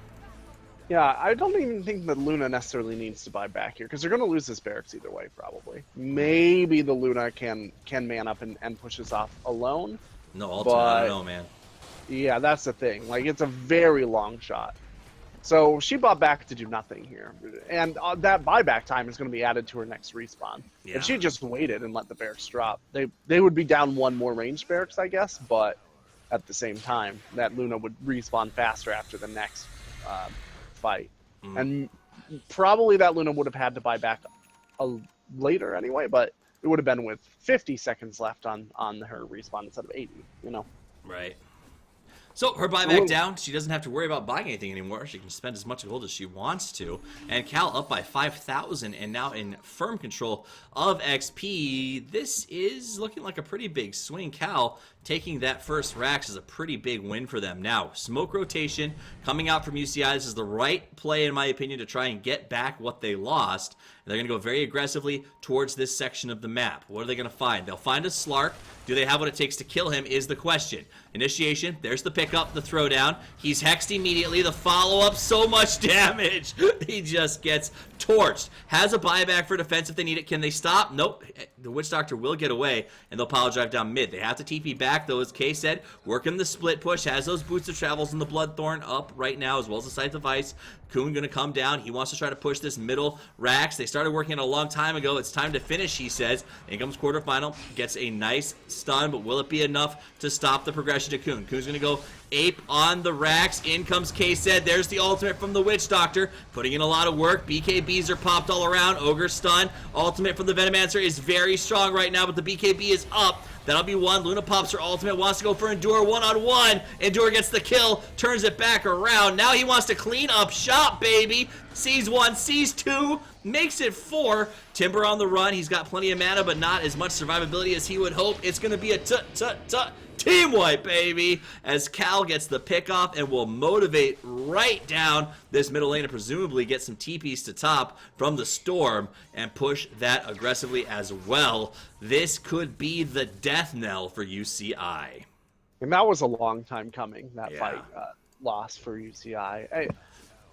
Yeah, I don't even think that Luna necessarily needs to buy back here because they're going to lose this barracks either way, probably. Maybe the Luna can man up and push this off alone. No, ultimate, I don't know, man. Yeah, that's the thing. Like, it's a very long shot. So she bought back to do nothing here. And that buyback time is going to be added to her next respawn. Yeah. If she just waited and let the barracks drop, they would be down one more ranged barracks, I guess, but at the same time, that Luna would respawn faster after the next fight. And probably that Luna would have had to buy back later anyway, but it would have been with 50 seconds left on her respawn instead of 80, you know? Right. So her buyback down. She doesn't have to worry about buying anything anymore. She can spend as much gold as she wants to. And Cal up by 5,000 and now in firm control of XP. This is looking like a pretty big swing. Cal taking that first Rax is a pretty big win for them. Now, smoke rotation coming out from UCI. This is the right play, in my opinion, to try and get back what they lost. And they're going to go very aggressively towards this section of the map. What are they going to find? They'll find a Slark. Do they have what it takes to kill him is the question. Initiation, there's the pickup, the throwdown. He's hexed immediately. The follow-up, so much damage. He just gets torched. Has a buyback for defense if they need it. Can they stop? Nope. The Witch Doctor will get away, and they'll power drive down mid. They have to TP back, though, as Kay said. Working the split push. Has those Boots of Travels and the Bloodthorn up right now, as well as the Sight of Ice. Coon going to come down. He wants to try to push this middle Rax. They started working it a long time ago. It's time to finish, he says. In comes quarterfinal. Gets a nice stun, but will it be enough to stop the progression to Coon? Coon's going to go ape on the Rax. In comes K-Said. There's the ultimate from the Witch Doctor. Putting in a lot of work. BKBs are popped all around. Ogre stun. Ultimate from the Venomancer is very strong right now, but the BKB is up. That'll be one. Luna pops her ultimate. Wants to go for Endure one-on-one. Endure gets the kill. Turns it back around. Now he wants to clean up shop, baby. Sees one. Sees two. Makes it 4. Timber on the run. He's got plenty of mana, but not as much survivability as he would hope. It's going to be a team wipe, baby, as Cal gets the pick off and will motivate right down this middle lane and presumably get some TPs to top from the Storm and push that aggressively as well. This could be the death knell for UCI. And that was a long time coming, that fight loss for UCI.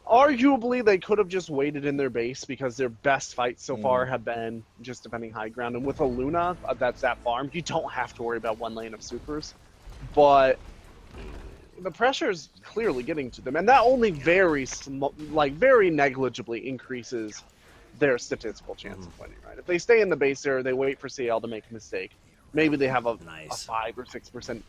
Arguably, they could have just waited in their base because their best fights so far have been just defending high ground. And with a Luna that's that farm, you don't have to worry about one lane of supers. But the pressure is clearly getting to them. And that only very negligibly increases their statistical chance of winning, right? If they stay in the base there, they wait for CL to make a mistake, maybe they have a 5 or 6%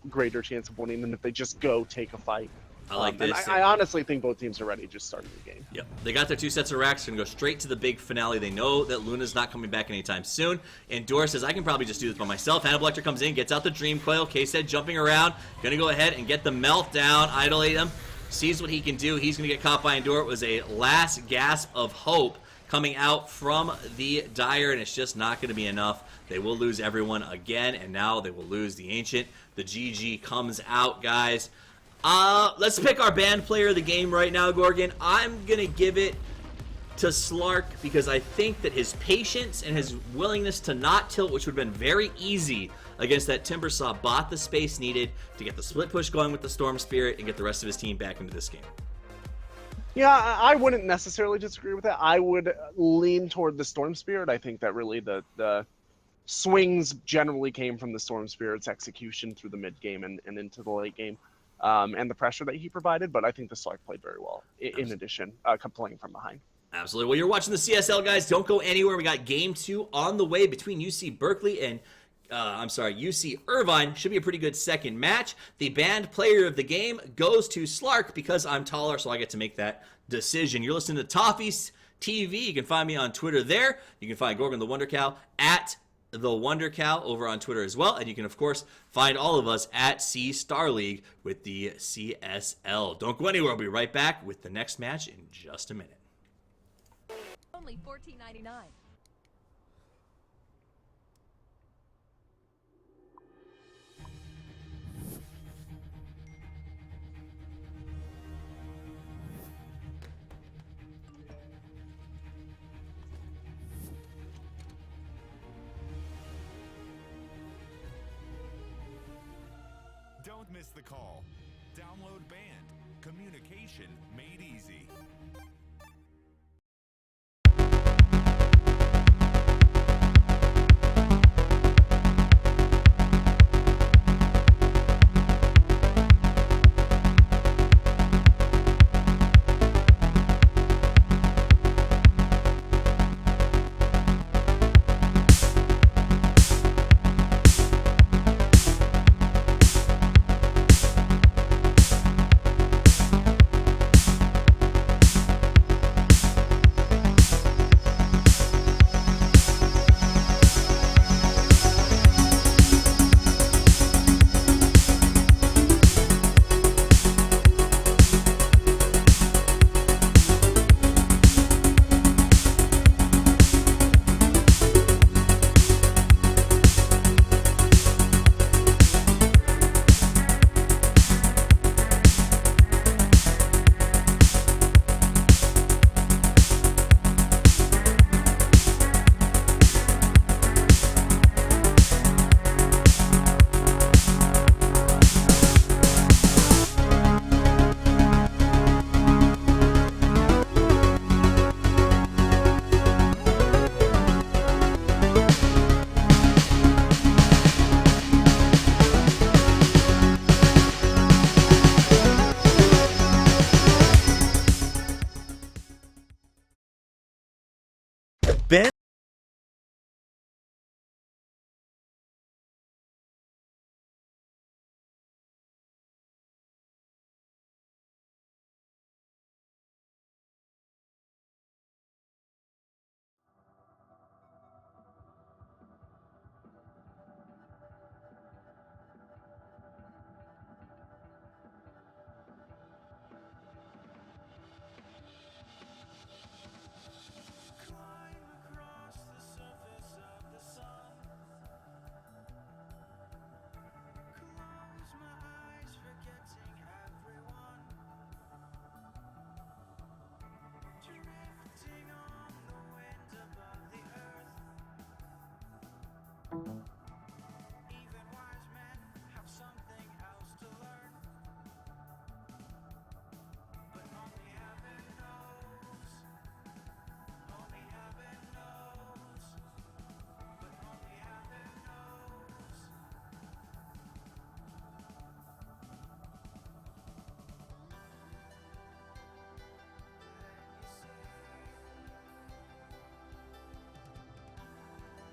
greater chance of winning than if they just go take a fight. I like this. I honestly think both teams are ready just starting the game. Yep. They got their 2 sets of racks. Going to go straight to the big finale. They know that Luna's not coming back anytime soon. Endure says, I can probably just do this by myself. Hannibal Lecter comes in, gets out the Dream Coil. K-Said jumping around. Going to go ahead and get the meltdown. Idolate him. Sees what he can do. He's going to get caught by Endure. It was a last gasp of hope coming out from the Dire, and it's just not going to be enough. They will lose everyone again, and now they will lose the Ancient. The GG comes out, guys. Let's pick our band player of the game right now, Gorgon. I'm going to give it to Slark because I think that his patience and his willingness to not tilt, which would have been very easy against that Timbersaw, bought the space needed to get the split push going with the Storm Spirit and get the rest of his team back into this game. Yeah, I wouldn't necessarily disagree with that. I would lean toward the Storm Spirit. I think that really the swings generally came from the Storm Spirit's execution through the mid game and into the late game. And the pressure that he provided, but I think the Slark played very well in addition, playing from behind. Absolutely. Well, you're watching the CSL, guys. Don't go anywhere. We got game 2 on the way between UC Berkeley and UC Irvine. Should be a pretty good second match. The banned player of the game goes to Slark because I'm taller, so I get to make that decision. You're listening to Toffee's TV. You can find me on Twitter there. You can find Gorgon the Wonder Cow at the Wonder Cow over on Twitter as well. And you can, of course, find all of us at C Star League with the CSL. Don't go anywhere. We'll be right back with the next match in just a minute. Only $14.99. Don't miss the call. Download Band. Communication made easy.